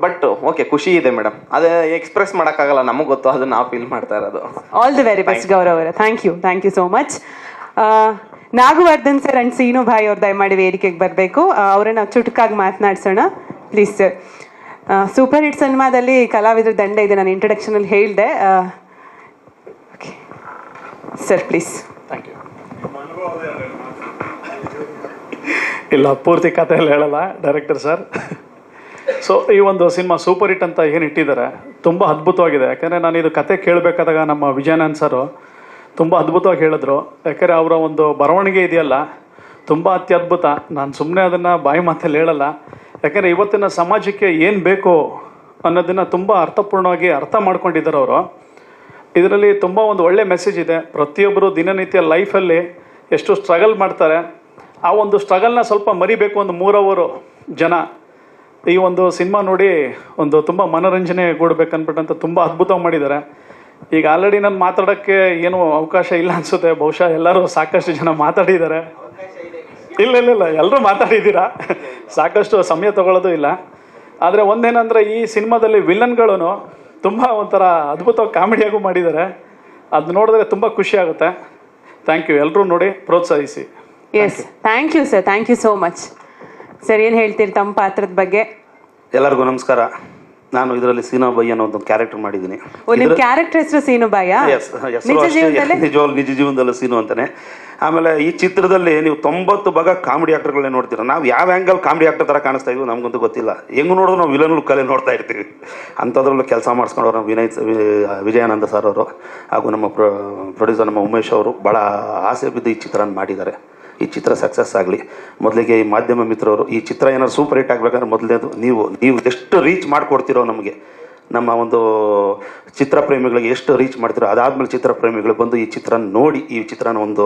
D: ಬಟ್ ಓಕೆ, ಖುಷಿ ಇದೆ ಮೇಡಮ್. ಅದೇ ಎಕ್ಸ್ಪ್ರೆಸ್ ಮಾಡಕ್ಕಾಗಲ್ಲ, ನಮಗ್ ಗೊತ್ತು, ಅದು ನಾವು ಫೀಲ್ ಮಾಡ್ತಾ ಇರೋದು.
B: All the very best Gaurav ಅವರೇ. Thank you so much. Nagavardhan sir and Seenu bhai ಅವ್ರು ದಯಮಾಡಿ ವೇದಿಕೆಗೆ ಬರಬೇಕು. ಅವರನ್ನ ಚುಟುಕಾಗಿ ಮಾತನಾಡ್ಸೋಣ ಪ್ಲೀಸ್ ಸರ್. ಸೂಪರ್ ಹಿಟ್ ಸಿನಿಮಾದಲ್ಲಿ ಕಲಾವಿದ್ರ ದಂಡ ಇದೆ, ನಾನು ಇಂಟ್ರಡಕ್ಷನ್ ಅಲ್ಲಿ ಹೇಳಿದೆ. Sir please.
E: Thank you. ಇಲ್ಲ, ಪೂರ್ತಿ ಕಥೆಯಲ್ಲಿ ಹೇಳಲ್ಲ ಡೈರೆಕ್ಟರ್ ಸರ್. ಸೊ ಈ ಒಂದು ಸಿನಿಮಾ ಸೂಪರ್ ಹಿಟ್ ಅಂತ ಏನು ಇಟ್ಟಿದ್ದಾರೆ ತುಂಬ ಅದ್ಭುತವಾಗಿದೆ. ಯಾಕಂದರೆ ನಾನು ಇದು ಕತೆ ಕೇಳಬೇಕಾದಾಗ ನಮ್ಮ ವಿಜಯಾನಂದ್ ಸರು ತುಂಬ ಅದ್ಭುತವಾಗಿ ಹೇಳಿದ್ರು. ಯಾಕಂದರೆ ಅವರ ಒಂದು ಬರವಣಿಗೆ ಇದೆಯಲ್ಲ ತುಂಬ ಅತ್ಯದ್ಭುತ. ನಾನು ಸುಮ್ಮನೆ ಅದನ್ನು ಬಾಯಿ ಮಾತಲ್ಲಿ ಹೇಳಲ್ಲ. ಯಾಕಂದರೆ ಇವತ್ತಿನ ಸಮಾಜಕ್ಕೆ ಏನು ಬೇಕು ಅನ್ನೋದನ್ನು ತುಂಬ ಅರ್ಥಪೂರ್ಣವಾಗಿ ಅರ್ಥ ಮಾಡ್ಕೊಂಡಿದ್ದಾರೆ ಅವರು. ಇದರಲ್ಲಿ ತುಂಬ ಒಂದು ಒಳ್ಳೆ ಮೆಸೇಜ್ ಇದೆ. ಪ್ರತಿಯೊಬ್ಬರು ದಿನನಿತ್ಯ ಲೈಫಲ್ಲಿ ಎಷ್ಟು ಸ್ಟ್ರಗಲ್ ಮಾಡ್ತಾರೆ, ಆ ಒಂದು ಸ್ಟ್ರಗಲ್ನ ಸ್ವಲ್ಪ ಮರಿಬೇಕು. ಒಂದು 3 ಅವರು ಜನ ಈ ಒಂದು ಸಿನಿಮಾ ನೋಡಿ ಒಂದು ತುಂಬ ಮನೋರಂಜನೆ ಗೂಡಬೇಕನ್ಬಿಟ್ಟಂತ ತುಂಬ ಅದ್ಭುತವಾಗಿ ಮಾಡಿದ್ದಾರೆ. ಈಗ ಆಲ್ರೆಡಿ ನಾನು ಮಾತಾಡೋಕ್ಕೆ ಏನೂ ಅವಕಾಶ ಇಲ್ಲ ಅನಿಸುತ್ತೆ. ಬಹುಶಃ ಎಲ್ಲರೂ ಸಾಕಷ್ಟು ಜನ ಮಾತಾಡಿದ್ದಾರೆ. ಇಲ್ಲ ಎಲ್ಲರೂ ಮಾತಾಡಿದ್ದೀರಾ, ಸಾಕಷ್ಟು ಸಮಯ ತಗೊಳ್ಳೋದು ಇಲ್ಲ. ಆದರೆ ಒಂದೇನಂದರೆ ಈ ಸಿನಿಮಾದಲ್ಲಿ ವಿಲನ್ಗಳು ತುಂಬ ಒಂಥರ ಅದ್ಭುತವಾಗಿ ಕಾಮಿಡಿಯಾಗೂ ಮಾಡಿದ್ದಾರೆ. ಅದು ನೋಡಿದ್ರೆ ತುಂಬ ಖುಷಿ ಆಗುತ್ತೆ. Thank you. ಎಲ್ಲರೂ ನೋಡಿ ಪ್ರೋತ್ಸಾಹಿಸಿ.
B: Yes, thank you sir. Thank you so much. Sir, ಏನು ಹೇಳ್ತೀರಿ ತಮ್ಮ ಪಾತ್ರದ ಬಗ್ಗೆ?
F: ಎಲ್ಲರಿಗೂ ನಮಸ್ಕಾರ. ನಾನು ಇದರಲ್ಲಿ ಸೀನು ಬಾಯಿ ಅನ್ನೋ ಒಂದು ಕ್ಯಾರೆಕ್ಟರ್ ಮಾಡಿದ್ದೀನಿ.
B: ನಿಮ್ಮ ಕ್ಯಾರೆಕ್ಟರ್ ಹೆಸರು ಸೀನು ಬಾಯಾ?
F: ನಿಜ ಜೀವನದಲ್ಲೂ ಸೀನು ಅಂತಾನೆ. ಆಮೇಲೆ ಈ ಚಿತ್ರದಲ್ಲಿ ನೀವು 90 ಭಾಗ ಕಾಮಿಡಿ ಆಕ್ಟರ್ಗಳನ್ನೇ ನೋಡ್ತೀರಾ. ನಾವು ಯಾವ ಆ್ಯಂಗಲ್ ಕಾಮಿಡಿ ಆಕ್ಟರ್ ಥರ ಕಾಣಿಸ್ತಾ ಇದೀವಿ ನಮಗಂತೂ ಗೊತ್ತಿಲ್ಲ. ಹೆಂಗೆ ನೋಡೋದು ನಾವು ವಿಲನ್ ಲುಕ್ಕಲ್ಲೇ ನೋಡ್ತಾ ಇರ್ತೀವಿ. ಅಂಥದ್ರಲ್ಲೂ ಕೆಲಸ ಮಾಡಿಸ್ಕೊಂಡವ್ರು ವಿಜಯಾನಂದ ಸರ್ ಅವರು ಹಾಗೂ ನಮ್ಮ ಪ್ರೊಡ್ಯೂಸರ್ ನಮ್ಮ ಉಮೇಶ್ ಅವರು ಭಾಳ ಆಸೆ ಬಿದ್ದು ಈ ಚಿತ್ರನ ಮಾಡಿದ್ದಾರೆ. ಈ ಚಿತ್ರ ಸಕ್ಸಸ್ ಆಗಲಿ. ಮೊದಲಿಗೆ ಈ ಮಾಧ್ಯಮ ಮಿತ್ರರು ಈ ಚಿತ್ರ ಏನಾದ್ರು ಸೂಪರ್ ಹಿಟ್ ಆಗಬೇಕಾದ್ರೆ ಮೊದಲನೇದು ನೀವು ಎಷ್ಟು ರೀಚ್ ಮಾಡಿಕೊಡ್ತಿರೋ ನಮಗೆ, ನಮ್ಮ ಒಂದು ಚಿತ್ರ ಪ್ರೇಮಿಗಳಿಗೆ ಎಷ್ಟು ರೀಚ್ ಮಾಡ್ತಿರೋ, ಅದಾದಮೇಲೆ ಚಿತ್ರ ಪ್ರೇಮಿಗಳು ಬಂದು ಈ ಚಿತ್ರ ನೋಡಿ ಈ ಚಿತ್ರನ ಒಂದು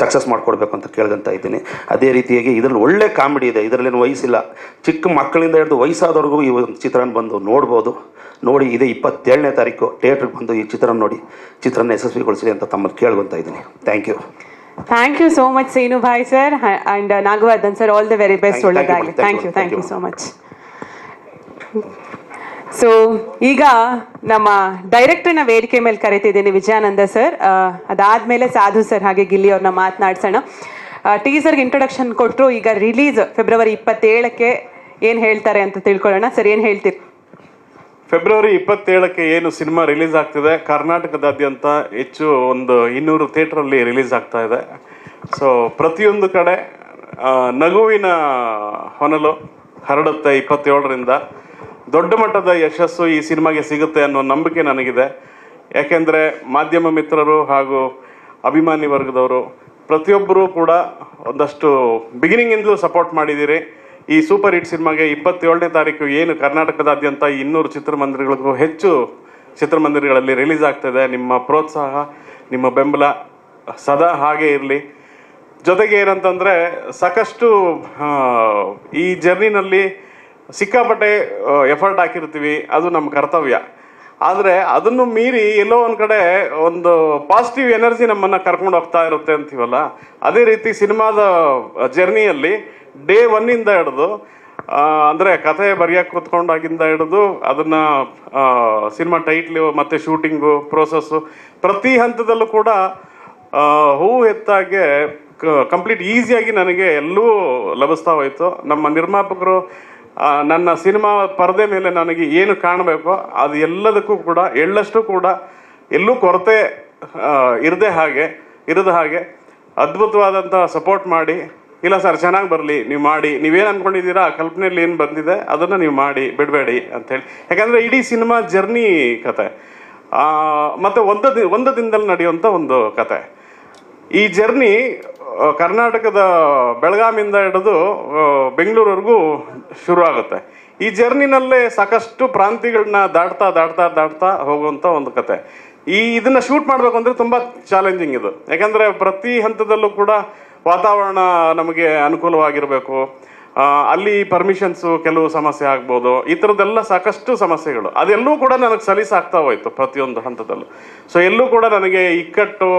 F: ಸಕ್ಸಸ್ ಮಾಡಿಕೊಡ್ಬೇಕು ಅಂತ ಕೇಳ್ಕೊಂತ ಇದ್ದೀನಿ. ಅದೇ ರೀತಿಯಾಗಿ ಇದರಲ್ಲಿ ಒಳ್ಳೆ ಕಾಮಿಡಿ ಇದೆ. ಇದರಲ್ಲೇನು ವಯಸ್ಸಿಲ್ಲ, ಚಿಕ್ಕ ಮಕ್ಕಳಿಂದ ಹಿಡಿದು ವಯಸ್ಸಾದವ್ರಿಗೂ ಈ ಒಂದು ಚಿತ್ರನ ಬಂದು ನೋಡ್ಬೋದು. ನೋಡಿ, ಇದೇ 27ನೇ ತಾರೀಕು ಥಿಯೇಟ್ರಿಗೆ ಬಂದು ಈ ಚಿತ್ರನ ನೋಡಿ ಚಿತ್ರನ ಯಶಸ್ವಿಗೊಳಿಸಿ ಅಂತ ತಮ್ಮಲ್ಲಿ ಕೇಳ್ಕೊತಾ ಇದ್ದೀನಿ. Thank you.
B: Thank you so much Seenu bhai sir and Nagavardhan sir. All the very best. ಒಳ್ಳೆದಾಗಲಿ. Thank you so much. So ಈಗ ನಮ್ಮ ಡೈರೆಕ್ಟರ್ನ ವೇದಿಕೆ ಮೇಲೆ ಕರಿತಿದ್ದೀನಿ ವಿಜಯಾನಂದ ಸರ್. ಅದಾದಮೇಲೆ ಸಾಧು ಸರ್ ಹಾಗೆ ಗಿಲ್ಲಿ ಅವ್ರನ್ನ ಮಾತನಾಡ್ಸೋಣ. ಟೀಸರ್ಗೆ ಇಂಟ್ರೊಡಕ್ಷನ್ ಕೊಟ್ಟರು. ಈಗ ರಿಲೀಸ್ February 27ಕ್ಕೆ ಏನು ಹೇಳ್ತಾರೆ ಅಂತ ತಿಳ್ಕೊಳ್ಳೋಣ. ಸರ್, ಏನು ಹೇಳ್ತೀರಿ?
G: February 27ಕ್ಕೆ ಏನು ಸಿನಿಮಾ ರಿಲೀಸ್ ಆಗ್ತಿದೆ, ಕರ್ನಾಟಕದಾದ್ಯಂತ ಹೆಚ್ಚು ಒಂದು 200 ಥಿಯೇಟ್ರಲ್ಲಿ ರಿಲೀಸ್ ಆಗ್ತಾ ಇದೆ. ಸೊ ಪ್ರತಿಯೊಂದು ಕಡೆ ನಗುವಿನ ಹೊನಲು ಹರಡುತ್ತೆ. 27ರಿಂದ ದೊಡ್ಡ ಮಟ್ಟದ ಯಶಸ್ಸು ಈ ಸಿನಿಮಾಗೆ ಸಿಗುತ್ತೆ ಅನ್ನೋ ನಂಬಿಕೆ ನನಗಿದೆ. ಯಾಕೆಂದರೆ ಮಾಧ್ಯಮ ಮಿತ್ರರು ಹಾಗೂ ಅಭಿಮಾನಿ ವರ್ಗದವರು ಪ್ರತಿಯೊಬ್ಬರೂ ಕೂಡ ಒಂದಷ್ಟು ಬಿಗಿನಿಂಗಿಂದಲೂ ಸಪೋರ್ಟ್ ಮಾಡಿದ್ದೀರಿ. ಈ ಸೂಪರ್ ಹಿಟ್ ಸಿನಿಮಾಗೆ 27ನೇ ತಾರೀಕು ಏನು ಕರ್ನಾಟಕದಾದ್ಯಂತ 200 ಚಿತ್ರಮಂದಿರಗಳಿಗೂ ಹೆಚ್ಚು ಚಿತ್ರಮಂದಿರಗಳಲ್ಲಿ ರಿಲೀಸ್ ಆಗ್ತದೆ. ನಿಮ್ಮ ಪ್ರೋತ್ಸಾಹ, ನಿಮ್ಮ ಬೆಂಬಲ ಸದಾ ಹಾಗೆ ಇರಲಿ. ಜೊತೆಗೆ ಏನಂತಂದರೆ ಸಾಕಷ್ಟು ಈ ಜರ್ನಿನಲ್ಲಿ ಸಿಕ್ಕಾಪಟ್ಟೆ ಎಫರ್ಟ್ ಹಾಕಿರ್ತೀವಿ, ಅದು ನಮ್ಮ ಕರ್ತವ್ಯ. ಆದರೆ ಅದನ್ನು ಮೀರಿ ಎಲ್ಲೋ ಒಂದು ಕಡೆ ಒಂದು ಪಾಸಿಟಿವ್ ಎನರ್ಜಿ ನಮ್ಮನ್ನು ಕರ್ಕೊಂಡು ಹೋಗ್ತಾ ಇರುತ್ತೆ ಅಂತೀವಲ್ಲ, ಅದೇ ರೀತಿ ಸಿನಿಮಾದ ಜರ್ನಿಯಲ್ಲಿ ಡೇ 1 ಹಿಡಿದು ಅಂದರೆ ಕಥೆ ಬರೆಯೋಕ್ಕೆ ಕೂತ್ಕೊಂಡಾಗಿಂದ ಹಿಡಿದು ಅದನ್ನು ಸಿನಿಮಾ ಟೈಟ್ಲು ಮತ್ತು ಶೂಟಿಂಗು ಪ್ರೋಸೆಸ್ಸು ಪ್ರತಿ ಹಂತದಲ್ಲೂ ಕೂಡ ಹೂವು ಎತ್ತಾಗೆ ಕಂಪ್ಲೀಟ್ ಈಸಿಯಾಗಿ ನನಗೆ ಎಲ್ಲೂ ಲಭಿಸ್ತಾ ಹೋಯಿತು. ನಮ್ಮ ನಿರ್ಮಾಪಕರು ನನ್ನ ಸಿನಿಮಾ ಪರದೆ ಮೇಲೆ ನನಗೆ ಏನು ಕಾಣಬೇಕೋ ಅದು ಎಲ್ಲದಕ್ಕೂ ಕೂಡ ಎಳ್ಳಷ್ಟು ಕೂಡ ಎಲ್ಲೂ ಕೊರತೆ ಇರದ ಹಾಗೆ ಅದ್ಭುತವಾದಂಥ ಸಪೋರ್ಟ್ ಮಾಡಿ, ಇಲ್ಲ ಸರ್ ಚೆನ್ನಾಗಿ ಬರಲಿ, ನೀವು ಮಾಡಿ, ನೀವೇನು ಅಂದ್ಕೊಂಡಿದ್ದೀರಾ ಆ ಕಲ್ಪನೆಯಲ್ಲಿ ಏನು ಬಂದಿದೆ ಅದನ್ನು ನೀವು ಮಾಡಿ, ಬಿಡಬೇಡಿ ಅಂಥೇಳಿ. ಯಾಕಂದರೆ ಇಡೀ ಸಿನಿಮಾ ಜರ್ನಿ ಕತೆ ಮತ್ತು ಒಂದು ದಿನದಲ್ಲಿ ನಡೆಯುವಂಥ ಒಂದು ಕತೆ. ಈ ಜರ್ನಿ ಕರ್ನಾಟಕದ ಬೆಳಗಾಮಿಂದ ಹಿಡಿದು ಬೆಂಗಳೂರವರೆಗೂ ಶುರು ಆಗುತ್ತೆ. ಈ ಜರ್ನಿನಲ್ಲೇ ಸಾಕಷ್ಟು ಪ್ರಾಂತ್ಯಗಳನ್ನ ದಾಟ್ತಾ ಹೋಗುವಂಥ ಒಂದು ಕತೆ. ಇದನ್ನ ಶೂಟ್ ಮಾಡಬೇಕು ಅಂದರೆ ತುಂಬ ಚಾಲೆಂಜಿಂಗ್ ಇದು. ಯಾಕಂದರೆ ಪ್ರತಿ ಹಂತದಲ್ಲೂ ಕೂಡ ವಾತಾವರಣ ನಮಗೆ ಅನುಕೂಲವಾಗಿರಬೇಕು. ಅಲ್ಲಿ ಪರ್ಮಿಷನ್ಸು ಕೆಲವು ಸಮಸ್ಯೆ ಆಗ್ಬೋದು, ಈ ಥರದ್ದೆಲ್ಲ ಸಾಕಷ್ಟು ಸಮಸ್ಯೆಗಳು. ಅದೆಲ್ಲೂ ಕೂಡ ನನಗೆ ಸಲೀಸಾಗ್ತಾ ಹೋಯ್ತು ಪ್ರತಿಯೊಂದು ಹಂತದಲ್ಲೂ. ಸೊ ಎಲ್ಲೂ ಕೂಡ ನನಗೆ ಇಕ್ಕಟ್ಟು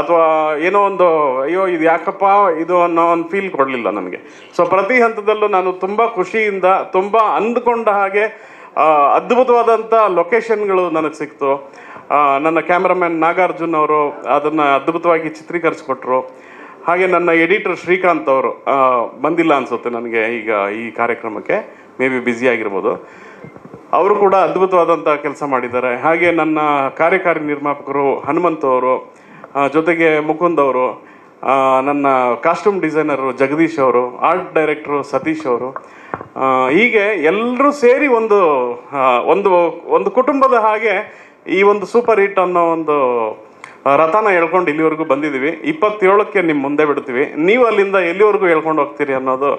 G: ಅಥವಾ ಏನೋ ಒಂದು ಅಯ್ಯೋ ಇದು ಯಾಕಪ್ಪ ಇದು ಅನ್ನೋ ಒಂದು ಫೀಲ್ ಕೊಡಲಿಲ್ಲ ನನಗೆ. ಸೊ ಪ್ರತಿ ಹಂತದಲ್ಲೂ ನಾನು ತುಂಬ ಖುಷಿಯಿಂದ, ತುಂಬ ಅಂದುಕೊಂಡ ಹಾಗೆ ಅದ್ಭುತವಾದಂಥ ಲೊಕೇಶನ್ಗಳು ನನಗೆ ಸಿಕ್ತು. ನನ್ನ ಕ್ಯಾಮ್ರಾಮನ್ ನಾಗಾರ್ಜುನ್ ಅವರು ಅದನ್ನು ಅದ್ಭುತವಾಗಿ ಚಿತ್ರೀಕರಿಸ್ಕೊಟ್ರು. ಹಾಗೆ ನನ್ನ ಎಡಿಟರ್ ಶ್ರೀಕಾಂತ್ ಅವರು ಬಂದಿಲ್ಲ ಅನಿಸುತ್ತೆ ನನಗೆ ಈಗ ಈ ಕಾರ್ಯಕ್ರಮಕ್ಕೆ, ಮೇ ಬಿ ಬ್ಯುಸಿ ಆಗಿರ್ಬೋದು. ಅವರು ಕೂಡ ಅದ್ಭುತವಾದಂಥ ಕೆಲಸ ಮಾಡಿದ್ದಾರೆ. ಹಾಗೆ ನನ್ನ ಕಾರ್ಯಕಾರಿ ನಿರ್ಮಾಪಕರು ಹನುಮಂತ್ ಅವರು, ಜೊತೆಗೆ ಮುಕುಂದ್ ಅವರು, ನನ್ನ ಕಾಸ್ಟ್ಯೂಮ್ ಡಿಸೈನರು ಜಗದೀಶ್ ಅವರು, ಆರ್ಟ್ ಡೈರೆಕ್ಟ್ರು ಸತೀಶ್ ಅವರು, ಹೀಗೆ ಎಲ್ಲರೂ ಸೇರಿ ಒಂದು ಕುಟುಂಬದ ಹಾಗೆ ಈ ಒಂದು ಸೂಪರ್ ಹಿಟ್ ಅನ್ನೋ ಒಂದು ರಥನ ಹೇಳ್ಕೊಂಡು ಇಲ್ಲಿವರೆಗೂ ಬಂದಿದ್ದೀವಿ. 27ಕ್ಕೆ ನಿಮ್ಮ ಮುಂದೆ ಬಿಡ್ತೀವಿ. ನೀವು ಅಲ್ಲಿಂದ ಎಲ್ಲಿವರೆಗೂ ಹೇಳ್ಕೊಂಡು ಹೋಗ್ತೀರಿ ಅನ್ನೋದು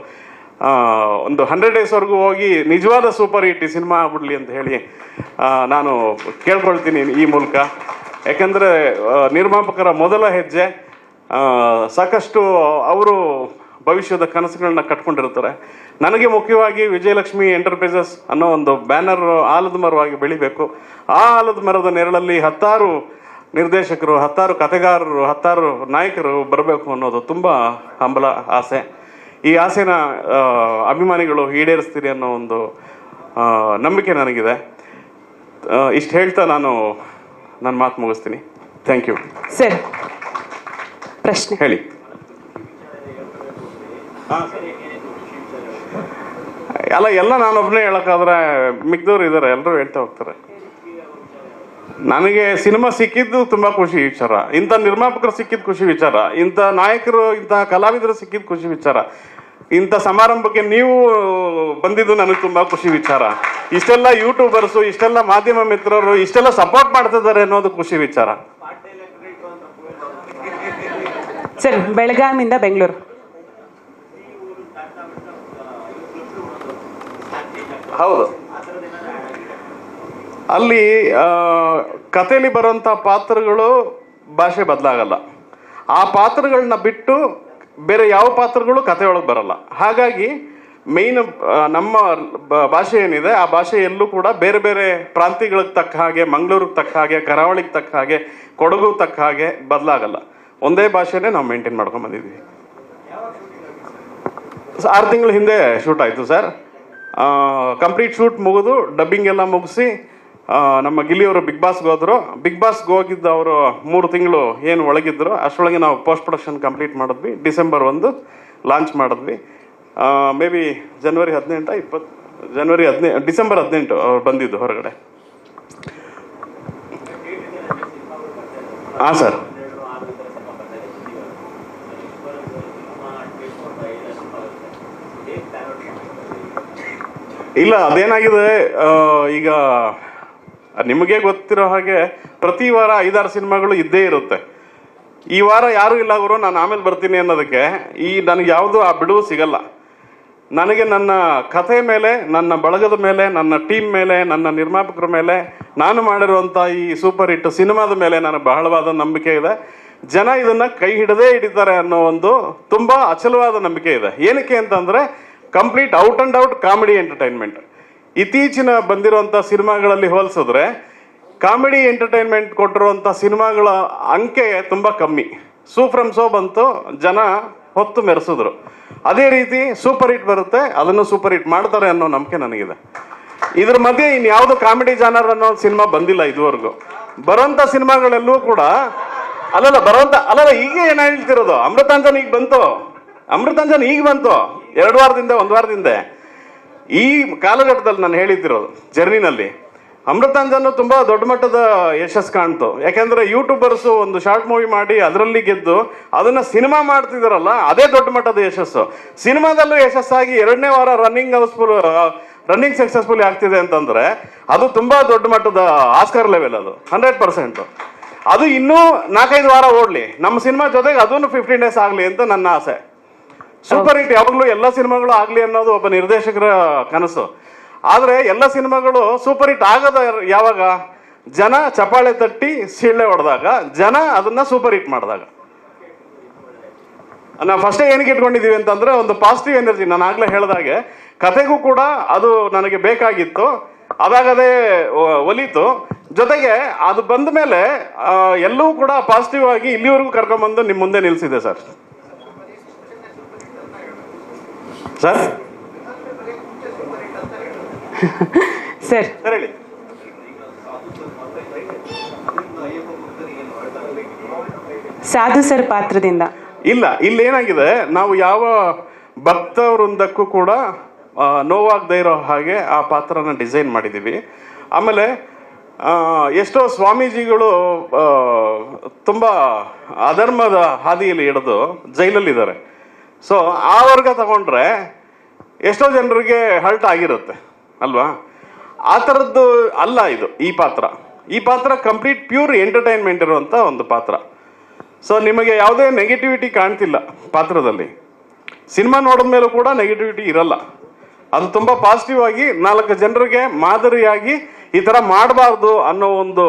G: ಒಂದು 100 ಡೇಸ್ವರೆಗೂ ಹೋಗಿ ನಿಜವಾದ ಸೂಪರ್ ಹಿಟ್ ಈ ಸಿನಿಮಾ ಆಗ್ಬಿಡ್ಲಿ ಅಂತ ಹೇಳಿ ನಾನು ಕೇಳ್ಕೊಳ್ತೀನಿ ಈ ಮೂಲಕ. ಯಾಕಂದರೆ ನಿರ್ಮಾಪಕರ ಮೊದಲ ಹೆಜ್ಜೆ, ಸಾಕಷ್ಟು ಅವರು ಭವಿಷ್ಯದ ಕನಸುಗಳನ್ನ ಕಟ್ಕೊಂಡಿರ್ತಾರೆ. ನನಗೆ ಮುಖ್ಯವಾಗಿ ವಿಜಯಲಕ್ಷ್ಮಿ ಎಂಟರ್ಪ್ರೈಸಸ್ ಅನ್ನೋ ಒಂದು ಬ್ಯಾನರ್ ಆಲದ ಮರವಾಗಿ ಬೆಳಿಬೇಕು. ಆ ಆಲದ ಮರದ ನೆರಳಲ್ಲಿ 10 ನಿರ್ದೇಶಕರು, 10 ಕಥೆಗಾರರು, 10 ನಾಯಕರು ಬರಬೇಕು ಅನ್ನೋದು ತುಂಬ ಹಂಬಲ ಆಸೆ. ಈ ಆಸೆನ ಅಭಿಮಾನಿಗಳು ಈಡೇರಿಸ್ತೀರಿ ಅನ್ನೋ ಒಂದು ನಂಬಿಕೆ ನನಗಿದೆ. ಇಷ್ಟು ಹೇಳ್ತಾ ನಾನು ನನ್ನ ಮಾತು ಮುಗಿಸ್ತೀನಿ. Thank you.
B: ಸರ್, ಪ್ರಶ್ನೆ
G: ಹೇಳಿ. ಅಲ್ಲ, ಎಲ್ಲ ನಾನೊಬ್ಬನೇ ಹೇಳೋಕ್ಕಾದ್ರೆ ಮಿಕ್ದವ್ರು ಇದ್ದಾರೆ, ಎಲ್ಲರೂ ಹೇಳ್ತಾ ಹೋಗ್ತಾರೆ. ನನಗೆ ಸಿನಿಮಾ ಸಿಕ್ಕಿದ್ದು ತುಂಬ ಖುಷಿ ವಿಚಾರ, ಇಂಥ ನಿರ್ಮಾಪಕರು ಸಿಕ್ಕಿದ್ದು ಖುಷಿ ವಿಚಾರ, ಇಂಥ ನಾಯಕರು, ಇಂಥ ಕಲಾವಿದರು ಸಿಕ್ಕಿದ್ದು ಖುಷಿ ವಿಚಾರ, ಇಂಥ ಸಮಾರಂಭಕ್ಕೆ ನೀವು ಬಂದಿದ್ದು ನನಗೆ ತುಂಬ ಖುಷಿ ವಿಚಾರ. ಇಷ್ಟೆಲ್ಲ ಯೂಟ್ಯೂಬರ್ಸು, ಇಷ್ಟೆಲ್ಲ ಮಾಧ್ಯಮ ಮಿತ್ರರು ಇಷ್ಟೆಲ್ಲ ಸಪೋರ್ಟ್ ಮಾಡ್ತಿದ್ದಾರೆ ಅನ್ನೋದು ಖುಷಿ ವಿಚಾರ.
B: ಸರ್, ಬೆಳಗಾವಿಯಿಂದ ಬೆಂಗಳೂರು.
G: ಹೌದು, ಅಲ್ಲಿ ಕಥೆಯಲ್ಲಿ ಬರುವಂಥ ಪಾತ್ರಗಳು ಭಾಷೆ ಬದಲಾಗಲ್ಲ. ಆ ಪಾತ್ರಗಳನ್ನ ಬಿಟ್ಟು ಬೇರೆ ಯಾವ ಪಾತ್ರಗಳು ಕಥೆಯೊಳಗೆ ಬರಲ್ಲ. ಹಾಗಾಗಿ ಮೇಯ್ನ್ ನಮ್ಮ ಭಾಷೆ ಏನಿದೆ ಆ ಭಾಷೆಯಲ್ಲೂ ಕೂಡ ಬೇರೆ ಬೇರೆ ಪ್ರಾಂತ್ಯಗಳಿಗೆ ತಕ್ಕ ಹಾಗೆ, ಮಂಗಳೂರಿಗೆ ತಕ್ಕ ಹಾಗೆ, ಕರಾವಳಿಗೆ ತಕ್ಕ ಹಾಗೆ, ಕೊಡಗು ತಕ್ಕ ಹಾಗೆ ಬದಲಾಗಲ್ಲ. ಒಂದೇ ಭಾಷೆನೇ ನಾವು ಮೇಂಟೈನ್ ಮಾಡ್ಕೊಂಡು ಬಂದಿದ್ದೀವಿ. 6 ತಿಂಗಳ ಹಿಂದೆ ಶೂಟ್ ಆಯಿತು ಸರ್. ಕಂಪ್ಲೀಟ್ ಶೂಟ್ ಮುಗಿದು ಡಬ್ಬಿಂಗ್ ಎಲ್ಲ ಮುಗಿಸಿ ನಮ್ಮ ಗಿಲ್ಲಿಯವರು ಬಿಗ್ ಬಾಸ್ಗೆ ಹೋದರು. ಬಿಗ್ ಬಾಸ್ಗೆ ಹೋಗಿದ್ದು ಅವರು 3 ತಿಂಗಳು ಏನು ಒಳಗಿದ್ರು, ಅಷ್ಟರೊಳಗೆ ನಾವು ಪೋಸ್ಟ್ ಪ್ರೊಡಕ್ಷನ್ ಕಂಪ್ಲೀಟ್ ಮಾಡಿದ್ವಿ. ಡಿಸೆಂಬರ್ 1 ಲಾಂಚ್ ಮಾಡಿದ್ವಿ. ಮೇ ಬಿ ಡಿಸೆಂಬರ್ 18 ಅವ್ರು ಬಂದಿದ್ದು ಹೊರಗಡೆ. ಹಾಂ ಸರ್. ಇಲ್ಲ, ಅದೇನಾಗಿದೆ, ಈಗ ನಿಮಗೆ ಗೊತ್ತಿರೋ ಹಾಗೆ ಪ್ರತಿ ವಾರ 5-6 ಸಿನಿಮಾಗಳು ಇದ್ದೇ ಇರುತ್ತೆ. ಈ ವಾರ ಯಾರೂ ಇಲ್ಲ ಅವರು, ನಾನು ಆಮೇಲೆ ಬರ್ತೀನಿ ಅನ್ನೋದಕ್ಕೆ ನನಗೆ ಯಾವುದು ಆ ಬಿಡುವು ಸಿಗಲ್ಲ. ನನಗೆ ನನ್ನ ಕಥೆ ಮೇಲೆ, ನನ್ನ ಬಳಗದ ಮೇಲೆ, ನನ್ನ ಟೀಮ್ ಮೇಲೆ, ನನ್ನ ನಿರ್ಮಾಪಕರ ಮೇಲೆ, ನಾನು ಮಾಡಿರುವಂಥ ಈ ಸೂಪರ್ ಹಿಟ್ ಸಿನಿಮಾದ ಮೇಲೆ ನನಗೆ ಬಹಳವಾದ ನಂಬಿಕೆ ಇದೆ. ಜನ ಇದನ್ನ ಕೈ ಹಿಡದೇ ಹಿಡಿತಾರೆ ಅನ್ನೋ ಒಂದು ತುಂಬಾ ಅಚಲವಾದ ನಂಬಿಕೆ ಇದೆ. ಏನಕ್ಕೆ ಅಂತಂದ್ರೆ complete out and out comedy entertainment. ಇತ್ತೀಚಿನ ಬಂದಿರುವಂಥ ಸಿನಿಮಾಗಳಲ್ಲಿ ಹೋಲಿಸಿದ್ರೆ ಕಾಮಿಡಿ ಎಂಟರ್ಟೈನ್ಮೆಂಟ್ ಕೊಟ್ಟಿರುವಂಥ ಸಿನಿಮಾಗಳ ಅಂಕೆ ತುಂಬ ಕಮ್ಮಿ. ಸೂ ಫ್ರಮ್ ಸೋ ಬಂತು, ಜನ ಹೊತ್ತು ಮೆರೆಸಿದ್ರು. ಅದೇ ರೀತಿ ಸೂಪರ್ ಹಿಟ್ ಬರುತ್ತೆ, ಅದನ್ನು ಸೂಪರ್ ಹಿಟ್ ಮಾಡ್ತಾರೆ ಅನ್ನೋ ನಂಬಿಕೆ ನನಗಿದೆ. ಇದ್ರ ಮಧ್ಯೆ ಇನ್ಯಾವುದು ಕಾಮಿಡಿ ಜಾನರ್ ಅನ್ನೋ ಸಿನಿಮಾ ಬಂದಿಲ್ಲ ಇದುವರೆಗೂ. ಬರೋಂಥ ಸಿನಿಮಾಗಳೆಲ್ಲೂ ಕೂಡ ಅಲ್ಲಲ್ಲ ಈಗ ಏನು ಹೇಳ್ತಿರೋದು, ಅಮೃತಾಂಜನ್ ಈಗ ಬಂತು, ಅಮೃತಾಂಜನ್ ಈಗ ಬಂತು 2 ವಾರದಿಂದ 1 ವಾರದಿಂದ. ಈ ಕಾಲಘಟ್ಟದಲ್ಲಿ ನಾನು ಹೇಳಿದ್ದಿರೋದು ಜರ್ನಿನಲ್ಲಿ ಅಮೃತಾಂಜನ್ ತುಂಬಾ ದೊಡ್ಡ ಮಟ್ಟದ ಯಶಸ್ಸು ಕಾಣ್ತು. ಯಾಕೆಂದ್ರೆ ಯೂಟ್ಯೂಬರ್ಸ್ ಒಂದು ಶಾರ್ಟ್ ಮೂವಿ ಮಾಡಿ ಅದರಲ್ಲಿ ಗೆದ್ದು ಅದನ್ನ ಸಿನಿಮಾ ಮಾಡ್ತಿದಾರಲ್ಲ, ಅದೇ ದೊಡ್ಡ ಮಟ್ಟದ ಯಶಸ್ಸು. ಸಿನಿಮಾದಲ್ಲೂ ಯಶಸ್ಸಾಗಿ 2ನೇ ವಾರ ರನ್ನಿಂಗ್ ಸಕ್ಸಸ್ಫುಲ್ ಆಗ್ತಿದೆ ಅಂತಂದ್ರೆ ಅದು ತುಂಬಾ ದೊಡ್ಡ ಮಟ್ಟದ ಆಸ್ಕರ್ ಲೆವೆಲ್, ಅದು 100%. ಅದು ಇನ್ನೂ 4-5 ವಾರ ಓಡ್ಲಿ, ನಮ್ಮ ಸಿನಿಮಾ ಜೊತೆಗೆ ಅದನ್ನು 15 ಡೇಸ್ ಆಗ್ಲಿ ಅಂತ ನನ್ನ ಆಸೆ. ಸೂಪರ್ ಹಿಟ್ ಯಾವಾಗಲೂ ಎಲ್ಲ ಸಿನಿಮಾಗಳು ಆಗ್ಲಿ ಅನ್ನೋದು ಒಬ್ಬ ನಿರ್ದೇಶಕರ ಕನಸು. ಆದ್ರೆ ಎಲ್ಲ ಸಿನಿಮಾಗಳು ಸೂಪರ್ ಹಿಟ್ ಆಗೋದ ಯಾವಾಗ? ಜನ ಚಪಾಳೆ ತಟ್ಟಿ ಸಿಳ್ಳೆ ಹೊಡೆದಾಗ, ಜನ ಅದನ್ನ ಸೂಪರ್ ಹಿಟ್ ಮಾಡಿದಾಗ. ನಾವು ಫಸ್ಟೇ ಏನಕ್ಕೆ ಇಟ್ಕೊಂಡಿದೀವಿ ಅಂತಂದ್ರೆ ಒಂದು ಪಾಸಿಟಿವ್ ಎನರ್ಜಿ. ನಾನು ಆಗ್ಲೇ ಹೇಳ್ದಾಗೆ ಕತೆಗೂ ಕೂಡ ಅದು ನನಗೆ ಬೇಕಾಗಿತ್ತು, ಅದಾಗದೇ ಒಲಿತು. ಜೊತೆಗೆ ಅದು ಬಂದ ಮೇಲೆ ಎಲ್ಲವೂ ಕೂಡ ಪಾಸಿಟಿವ್ ಆಗಿ ಇಲ್ಲಿವರೆಗೂ ಕರ್ಕೊಂಡ್ಬಂದು ನಿಮ್ಮ ಮುಂದೆ ನಿಲ್ಸಿದೆ ಸರ್. ಸರ್
B: ಸರ್
G: ಹೇಳಿ.
B: ಸಾಧು ಸರ್ ಪಾತ್ರದಿಂದ
G: ಇಲ್ಲ, ಇಲ್ಲೇನಾಗಿದೆ, ನಾವು ಯಾವ ಭಕ್ತ ವೃಂದಕ್ಕೂ ಕೂಡ ನೋವಾಗದೇ ಇರೋ ಹಾಗೆ ಆ ಪಾತ್ರನ ಡಿಸೈನ್ ಮಾಡಿದ್ದೀವಿ. ಆಮೇಲೆ ಎಷ್ಟೋ ಸ್ವಾಮೀಜಿಗಳು ತುಂಬ ಅಧರ್ಮದ ಹಾದಿಯಲ್ಲಿ ಹಿಡಿದು ಜೈಲಲ್ಲಿದ್ದಾರೆ. ಸೊ ಆ ವರ್ಗ ತಗೊಂಡ್ರೆ ಎಷ್ಟೋ ಜನರಿಗೆ ಹರ್ಟ್ ಆಗಿರುತ್ತೆ ಅಲ್ವಾ? ಆ ಥರದ್ದು ಅಲ್ಲ ಇದು. ಈ ಪಾತ್ರ ಕಂಪ್ಲೀಟ್ ಪ್ಯೂರ್ ಎಂಟರ್ಟೈನ್ಮೆಂಟ್ ಇರುವಂಥ ಒಂದು ಪಾತ್ರ. ಸೊ ನಿಮಗೆ ಯಾವುದೇ ನೆಗೆಟಿವಿಟಿ ಕಾಣ್ತಿಲ್ಲ ಪಾತ್ರದಲ್ಲಿ. ಸಿನಿಮಾ ನೋಡಿದ ಮೇಲೂ ಕೂಡ ನೆಗೆಟಿವಿಟಿ ಇರಲ್ಲ. ಅದು ತುಂಬ ಪಾಸಿಟಿವ್ ಆಗಿ 4 ಜನರಿಗೆ ಮಾದರಿಯಾಗಿ ಈ ಥರ ಮಾಡಬಾರ್ದು ಅನ್ನೋ ಒಂದು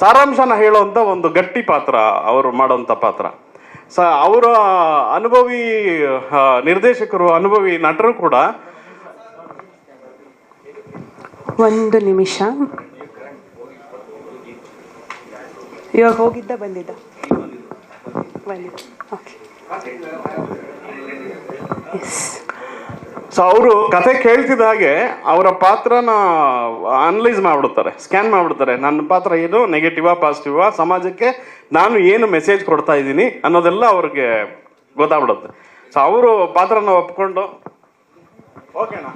G: ಸಾರಾಂಶನ ಹೇಳುವಂಥ ಒಂದು ಗಟ್ಟಿ ಪಾತ್ರ ಅವರು ಮಾಡೋಂಥ ಪಾತ್ರ. ಅವರ ಅನುಭವಿ ನಿರ್ದೇಶಕರು, ಅನುಭವಿ ನಟರು ಕೂಡ.
B: 1 ನಿಮಿಷ, ಇವಾಗ ಹೋಗಿದ್ದ ಬಂದಿದ್ದ.
G: ಸೊ ಅವರು ಕತೆ ಕೇಳ್ತಿದ್ದ ಹಾಗೆ ಅವರ ಪಾತ್ರನ ಅನಲೈಸ್ ಮಾಡ್ಬಿಡ್ತಾರೆ, ಸ್ಕ್ಯಾನ್ ಮಾಡ್ಬಿಡ್ತಾರೆ. ನನ್ನ ಪಾತ್ರ ಏನು, ನೆಗೆಟಿವಾ ಪಾಸಿಟಿವಾ, ಸಮಾಜಕ್ಕೆ ನಾನು ಏನು ಮೆಸೇಜ್ ಕೊಡ್ತಾ ಇದ್ದೀನಿ ಅನ್ನೋದೆಲ್ಲ ಅವ್ರಿಗೆ ಗೊತ್ತಾಗ್ಬಿಡುತ್ತೆ. ಸೊ ಅವರು ಪಾತ್ರನ ಒಪ್ಕೊಂಡು ಓಕೆನಾ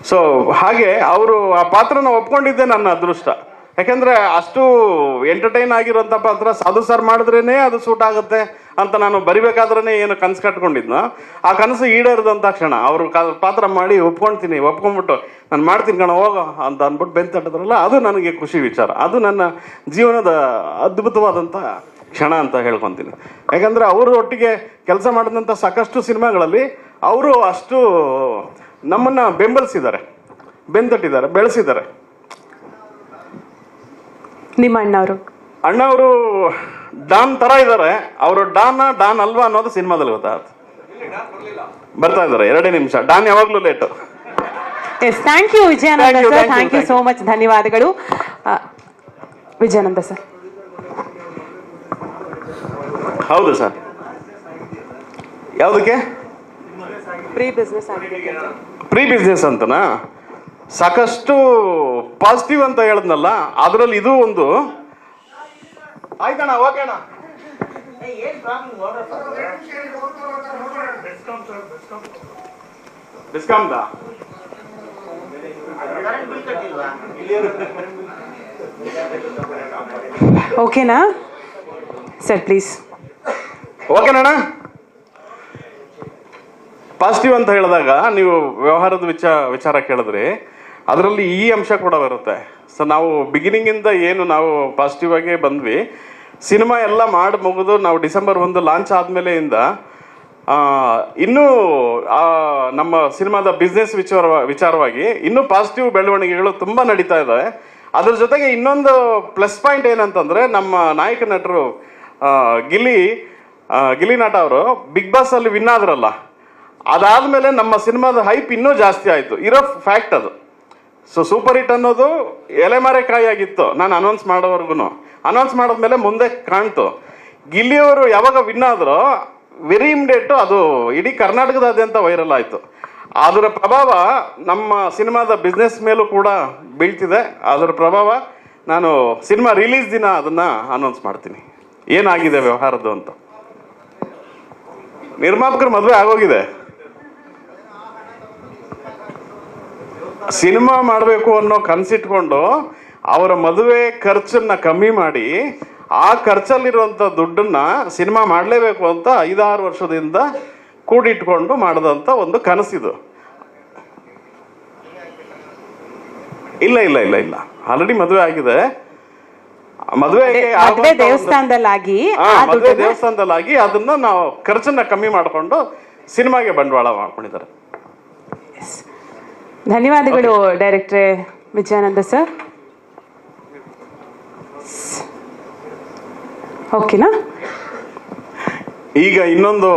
G: ಸೊ ಹಾಗೆ ಅವರು ಆ ಪಾತ್ರನ ಒಪ್ಕೊಂಡಿದ್ದೆ ನನ್ನ ಅದೃಷ್ಟ. ಯಾಕೆಂದ್ರೆ ಅಷ್ಟು ಎಂಟರ್ಟೈನ್ ಆಗಿರುವಂಥ ಪಾತ್ರ ಸಾಧು ಸರ್ ಮಾಡಿದ್ರೇನೆ ಅದು ಸೂಟ್ ಆಗುತ್ತೆ ಅಂತ ನಾನು ಬರಿಬೇಕಾದ್ರೇ ಏನು ಕನಸು ಕಟ್ಕೊಂಡಿದ್ನೋ, ಆ ಕನಸು ಈಡೇರಿದಂಥ ಕ್ಷಣ ಅವರು ಪಾತ್ರ ಮಾಡಿ ಒಪ್ಕೊಂಡ್ಬಿಟ್ಟು ನಾನು ಮಾಡ್ತೀನಿ ಕಣ ಹೋಗೋ ಅಂತ ಅಂದ್ಬಿಟ್ಟು ಬೆಂತ ತಟ್ಟಿದ್ರಲ್ಲ, ಅದು ನನಗೆ ಖುಷಿ ವಿಚಾರ. ಅದು ನನ್ನ ಜೀವನದ ಅದ್ಭುತವಾದಂಥ ಕ್ಷಣ ಅಂತ ಹೇಳ್ಕೊತೀನಿ. ಯಾಕಂದ್ರೆ ಅವರು ಒಟ್ಟಿಗೆ ಕೆಲಸ ಮಾಡಿದಂಥ ಸಾಕಷ್ಟು ಸಿನಿಮಾಗಳಲ್ಲಿ ಅವರು ಅಷ್ಟು ನಮ್ಮನ್ನ ಬೆಂಬಲಿಸಿದ್ದಾರೆ, ಬೆಂತಟ್ಟಿದ್ದಾರೆ, ಬೆಳೆಸಿದ್ದಾರೆ.
B: ನಿಮ್ಮ ಅಣ್ಣವರು
G: ಡಾನ್ ತರ ಇದ್ದಾರೆ. ಅವರು ಡಾನ್ ಅಲ್ವಾ ಅನ್ನೋದು ಸಿನಿಮಾದಲ್ಲಿ ಗೊತ್ತಾಗುತ್ತೆ. ಬರ್ತಾ ಇದ್ದಾರೆ 2 ನಿಮಿಷ. ಡಾನ್ ಯಾವಾಗ್ಲೂ late.
B: Thank you Vijayananda sir, thank you so much, ಧನ್ಯವಾದಗಳು. ವಿಜಯಾನಂದ ಸರ್.
G: ಹೌದು ಸರ್. ಯಾವುದಕ್ಕೆ? ಪ್ರೀ ಬಿಸ್ನೆಸ್ ಅಂತನಾ? ಸಾಕಷ್ಟು ಪಾಸಿಟಿವ್ ಅಂತ ಹೇಳಿದ್ನಲ್ಲ, ಅದರಲ್ಲಿ ಇದು ಒಂದು. ಆಯ್ತಣ್ಣ, ಓಕೆಣ್ಣ. ಡಿಸ್ಕೌಂಟ್
B: ಓಕೆನಾ ಸರ್? ಪ್ಲೀಸ್.
G: ಓಕೆನಣ್ಣ. ಪಾಸಿಟಿವ್ ಅಂತ ಹೇಳಿದಾಗ ನೀವು ವ್ಯವಹಾರದ ವಿಚಾರ ಕೇಳಿದ್ರಿ. ಅದರಲ್ಲಿ ಈ ಅಂಶ ಕೂಡ ಬರುತ್ತೆ. ಸೊ ನಾವು ಬಿಗಿನಿಂಗಿಂದ ಏನು ನಾವು ಪಾಸಿಟಿವ್ ಆಗೇ ಬಂದ್ವಿ. ಸಿನಿಮಾ ಎಲ್ಲ ಮಾಡಿ ಮುಗಿದು ನಾವು ಡಿಸೆಂಬರ್ 1 ಲಾಂಚ್ ಆದಮೇಲೆಯಿಂದ ಇನ್ನೂ ನಮ್ಮ ಸಿನಿಮಾದ ಬಿಸ್ನೆಸ್ ವಿಚಾರವಾಗಿ ಇನ್ನೂ ಪಾಸಿಟಿವ್ ಬೆಳವಣಿಗೆಗಳು ತುಂಬ ನಡೀತಾ ಇದ್ದಾವೆ. ಅದ್ರ ಜೊತೆಗೆ ಇನ್ನೊಂದು ಪ್ಲಸ್ ಪಾಯಿಂಟ್ ಏನಂತಂದರೆ, ನಮ್ಮ ನಾಯಕ ನಟರು ಗಿಲ್ಲಿ ನಟ ಅವರು ಬಿಗ್ ಬಾಸ್ ಅಲ್ಲಿ ವಿನ್ ಆದ್ರಲ್ಲ, ಅದಾದಮೇಲೆ ನಮ್ಮ ಸಿನಿಮಾದ ಹೈಪ್ ಇನ್ನೂ ಜಾಸ್ತಿ ಆಯಿತು. ಇರೋ ಫ್ಯಾಕ್ಟ್ ಅದು. ಸೊ ಸೂಪರ್ ಹಿಟ್ ಅನ್ನೋದು ಎಲೆಮರೆಕಾಯಿ ಆಗಿತ್ತು ನಾನು ಅನೌನ್ಸ್ ಮಾಡೋವರೆಗೂ. ಅನೌನ್ಸ್ ಮಾಡಿದ್ಮೇಲೆ ಮುಂದೆ ಕಾಣ್ತು. ಗಿಲ್ಲಿಯವರು ಯಾವಾಗ ವಿನ್ ಆದ್ರೋ ವೆರಿ ಇಮಿಡಿಯೇಟ್ ಅದು ಇಡೀ ಕರ್ನಾಟಕದಾದ್ಯಂತ ವೈರಲ್ ಆಯಿತು. ಅದರ ಪ್ರಭಾವ ನಮ್ಮ ಸಿನಿಮಾದ ಬಿಸ್ನೆಸ್ ಮೇಲೂ ಕೂಡ ಬೀಳ್ತಿದೆ. ಅದರ ಪ್ರಭಾವ ನಾನು ಸಿನಿಮಾ ರಿಲೀಸ್ ದಿನ ಅದನ್ನು ಅನೌನ್ಸ್ ಮಾಡ್ತೀನಿ ಏನಾಗಿದೆ ವ್ಯವಹಾರದ್ದು ಅಂತ. ನಿರ್ಮಾಪಕರ ಮದುವೆ ಆಗೋಗಿದೆ. ಸಿನಿಮಾ ಮಾಡಬೇಕು ಅನ್ನೋ ಕನಸಿಟ್ಕೊಂಡು ಅವರ ಮದುವೆ ಖರ್ಚನ್ನ ಕಮ್ಮಿ ಮಾಡಿ ಆ ಖರ್ಚಲ್ಲಿರುವಂಥ ದುಡ್ಡನ್ನ ಸಿನಿಮಾ ಮಾಡಲೇಬೇಕು ಅಂತ 5-6 ವರ್ಷದಿಂದ ಕೂಡಿಟ್ಕೊಂಡು ಮಾಡಿದಂಥ ಒಂದು ಕನಸಿದು. ಇಲ್ಲ ಇಲ್ಲ ಇಲ್ಲ ಇಲ್ಲ ಆಲ್ರೆಡಿ ಮದುವೆ ಆಗಿದೆ. ಮದುವೆ ದೇವಸ್ಥಾನದಲ್ಲಾಗಿ ಅದನ್ನ ನಾವು ಖರ್ಚನ್ನ ಕಮ್ಮಿ ಮಾಡಿಕೊಂಡು ಸಿನಿಮಾಗೆ ಬಂಡವಾಳ ಮಾಡ್ಕೊಂಡಿದ್ದಾರೆ.
B: ಧನ್ಯವಾದಗಳು ಡೈರೆಕ್ಟ್ರೆ ವಿಜಯಾನಂದ ಸರ್. ಓಕೆನಾ?
G: ಈಗ ಇನ್ನೊಂದು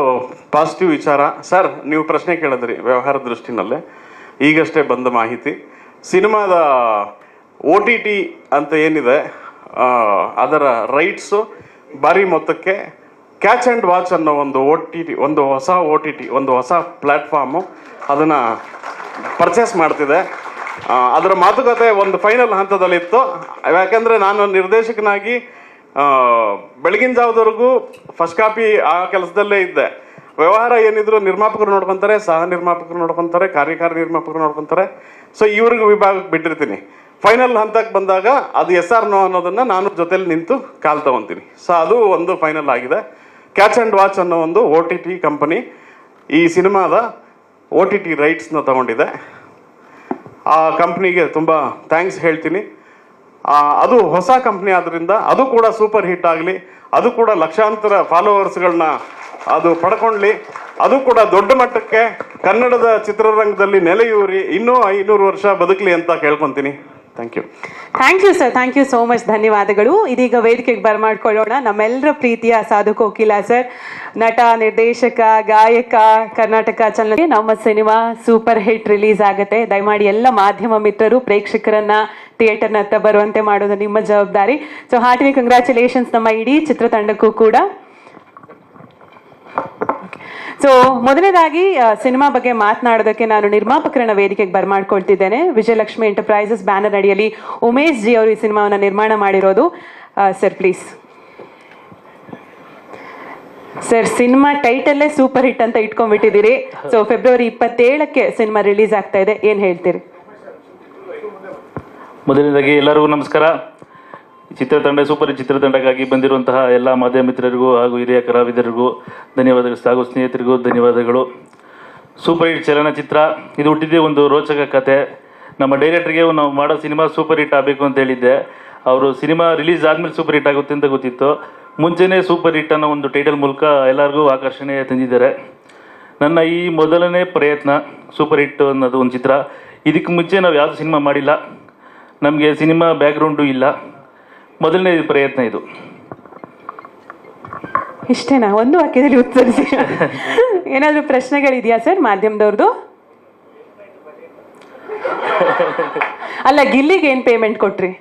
G: ಪಾಸಿಟಿವ್ ವಿಚಾರ ಸರ್, ನೀವು ಪ್ರಶ್ನೆ ಕೇಳಿದ್ರಿ ವ್ಯವಹಾರ ದೃಷ್ಟಿನಲ್ಲೇ. ಈಗಷ್ಟೇ ಬಂದ ಮಾಹಿತಿ, ಸಿನಿಮಾದ OTT ಅಂತ ಏನಿದೆ ಅದರ ರೈಟ್ಸು ಭಾರಿ ಮೊತ್ತಕ್ಕೆ ಕ್ಯಾಚ್ ಆ್ಯಂಡ್ ವಾಚ್ ಅನ್ನೋ ಒಂದು ಒಂದು ಹೊಸ ಪ್ಲ್ಯಾಟ್ಫಾರ್ಮು ಅದನ್ನು ಪರ್ಚೇಸ್ ಮಾಡ್ತಿದೆ. ಅದರ ಮಾತುಕತೆ ಒಂದು ಫೈನಲ್ ಹಂತದಲ್ಲಿತ್ತು. ಯಾಕಂದರೆ ನಾನು ನಿರ್ದೇಶಕನಾಗಿ ಬೆಳಗಿನ ಜಾವದವರೆಗೂ ಫಸ್ಟ್ ಕಾಪಿ ಆ ಕೆಲಸದಲ್ಲೇ ಇದ್ದೆ. ವ್ಯವಹಾರ ಏನಿದ್ರು ನಿರ್ಮಾಪಕರು ನೋಡ್ಕೊತಾರೆ, ಸಹ ನಿರ್ಮಾಪಕರು ನೋಡ್ಕೊತಾರೆ, ಕಾರ್ಯಕಾರಿ ನಿರ್ಮಾಪಕರು ನೋಡ್ಕೊತಾರೆ. ಸೊ ಇವ್ರಿಗೆ ವಿಭಾಗಕ್ಕೆ ಬಿಟ್ಟಿರ್ತೀನಿ. ಫೈನಲ್ ಹಂತಕ್ಕೆ ಬಂದಾಗ ಅದು SR ನೋ ಅನ್ನೋದನ್ನು ನಾನು ಜೊತೆಲಿ ನಿಂತು ಕಾಲ್ ತಗೊತೀನಿ. ಸೊ ಅದು ಒಂದು ಫೈನಲ್ ಆಗಿದೆ. ಕ್ಯಾಚ್ ಆ್ಯಂಡ್ ವಾಚ್ ಅನ್ನೋ ಒಂದು OTT ಕಂಪನಿ ಈ ಸಿನಿಮಾದ OTT ರೈಟ್ಸ್ನ ತಗೊಂಡಿದೆ. ಆ ಕಂಪ್ನಿಗೆ ತುಂಬ ಥ್ಯಾಂಕ್ಸ್ ಹೇಳ್ತೀನಿ. ಅದು ಹೊಸ ಕಂಪ್ನಿ ಆದ್ದರಿಂದ ಅದು ಕೂಡ ಸೂಪರ್ ಹಿಟ್ ಆಗಲಿ, ಅದು ಕೂಡ ಲಕ್ಷಾಂತರ ಫಾಲೋವರ್ಸ್ಗಳನ್ನ ಅದು ಪಡ್ಕೊಳ್ಳಿ, ಅದು ಕೂಡ ದೊಡ್ಡ ಮಟ್ಟಕ್ಕೆ ಕನ್ನಡದ ಚಿತ್ರರಂಗದಲ್ಲಿ ನೆಲೆಯೂರಿ ಇನ್ನೂ 500 ವರ್ಷ ಬದುಕಲಿ ಅಂತ ಕೇಳ್ಕೊತೀನಿ. Thank you
B: sir, thank you so much. ಧನ್ಯವಾದಗಳು. ಇದೀಗ ವೇದಿಕೆಗೆ ಬರಮಾಡ್ಕೊಳ್ಳೋಣ ನಮ್ಮೆಲ್ಲರ ಪ್ರೀತಿಯ ಸಾಧು ಕೋಕಿಲ ಸರ್, ನಟ, ನಿರ್ದೇಶಕ, ಗಾಯಕ, ಕರ್ನಾಟಕ ಚಲನಚಿತ್ರ. ನಮ್ಮ ಸಿನಿಮಾ ಸೂಪರ್ ಹಿಟ್ ರಿಲೀಸ್ ಆಗುತ್ತೆ. ದಯಮಾಡಿ ಎಲ್ಲ ಮಾಧ್ಯಮ ಮಿತ್ರರು ಪ್ರೇಕ್ಷಕರನ್ನ ಥಿಯೇಟರ್ನತ್ತ ಬರುವಂತೆ ಮಾಡೋದು ನಿಮ್ಮ ಜವಾಬ್ದಾರಿ. ಸೊ ಹಾರ್ಟ್ಲಿ ಕಂಗ್ರ್ಯಾಚುಲೇಷನ್ಸ್ ನಮ್ಮ ಇಡೀ ಚಿತ್ರತಂಡಕ್ಕೂ ಕೂಡ. ಸೊ ಮೊದಲನೇದಾಗಿ ಸಿನಿಮಾ ಬಗ್ಗೆ ಮಾತನಾಡೋದಕ್ಕೆ ನಾನು ನಿರ್ಮಾಪಕರನ್ನ ವೇದಿಕೆಗೆ ಬರಮಾಡ್ಕೊಳ್ತಿದ್ದೇನೆ. ವಿಜಯಲಕ್ಷ್ಮಿ ಎಂಟರ್ಪ್ರೈಸಸ್ ಬ್ಯಾನರ್ ಅಡಿಯಲ್ಲಿ ಉಮೇಶ್ ಜಿ ಅವರು ಈ ಸಿನಿಮಾವನ್ನು ನಿರ್ಮಾಣ ಮಾಡಿರೋದು. Sir please. ಸರ್, ಸಿನಿಮಾ ಟೈಟಲ್ಲೇ ಸೂಪರ್ ಹಿಟ್ ಅಂತ ಇಟ್ಕೊಂಡ್ಬಿಟ್ಟಿದ್ದೀರಿ. ಸೊ ಫೆಬ್ರವರಿ 27ಕ್ಕೆ ಸಿನಿಮಾ ರಿಲೀಸ್ ಆಗ್ತಾ ಇದೆ, ಏನ್ ಹೇಳ್ತೀರಿ?
H: ಮೊದಲನೇದಾಗಿ ಎಲ್ಲರಿಗೂ ನಮಸ್ಕಾರ. ಚಿತ್ರತಂಡ ಸೂಪರ್ ಚಿತ್ರತಂಡಕ್ಕಾಗಿ ಬಂದಿರುವಂತಹ ಎಲ್ಲ ಮಾಧ್ಯಮ ಮಿತ್ರರಿಗೂ ಹಾಗೂ ಹಿರಿಯ ಕಲಾವಿದರಿಗೂ ಧನ್ಯವಾದಗಳು, ಹಾಗೂ ಸ್ನೇಹಿತರಿಗೂ ಧನ್ಯವಾದಗಳು. ಸೂಪರ್ ಹಿಟ್ ಚಲನಚಿತ್ರ ಇದು ಹುಟ್ಟಿದ್ದೇ ಒಂದು ರೋಚಕ ಕತೆ. ನಮ್ಮ ಡೈರೆಕ್ಟರ್ಗೆ ನಾವು ಮಾಡೋ ಸಿನಿಮಾ ಸೂಪರ್ ಹಿಟ್ ಆಗಬೇಕು ಅಂತ ಹೇಳಿದ್ದೆ. ಅವರು ಸಿನಿಮಾ ರಿಲೀಸ್ ಆದಮೇಲೆ ಸೂಪರ್ ಹಿಟ್ ಆಗುತ್ತೆ ಅಂತ ಗೊತ್ತಿತ್ತು. ಮುಂಚೆನೇ ಸೂಪರ್ ಹಿಟ್ ಅನ್ನೋ ಒಂದು ಟೈಟಲ್ ಮೂಲಕ ಎಲ್ಲರಿಗೂ ಆಕರ್ಷಣೆ ತಂದಿದ್ದಾರೆ. ನನ್ನ ಈ ಮೊದಲನೇ ಪ್ರಯತ್ನ ಸೂಪರ್ ಹಿಟ್ ಅನ್ನೋದು ಒಂದು ಚಿತ್ರ. ಇದಕ್ಕೆ ಮುಂಚೆ ನಾವು ಯಾವುದು ಸಿನಿಮಾ ಮಾಡಿಲ್ಲ, ನಮಗೆ ಸಿನಿಮಾ ಬ್ಯಾಕ್ಗ್ರೌಂಡು ಇಲ್ಲ. ಮೊದಲನೇ ಪ್ರಯತ್ನ ಇದು.
B: ಇಷ್ಟೇನಾ? ಒಂದು ವಾಕ್ಯದಲ್ಲಿ ಉತ್ತರಿಸಿ. ಏನಾದರೂ ಪ್ರಶ್ನೆಗಳಿದೆಯಾ ಸರ್ ಮಾಧ್ಯಮದವ್ರದ್ದು? ಅಲ್ಲ, ಗಿಲ್ಲಿಗೆ ಏನು ಪೇಮೆಂಟ್ ಕೊಟ್ರಿ?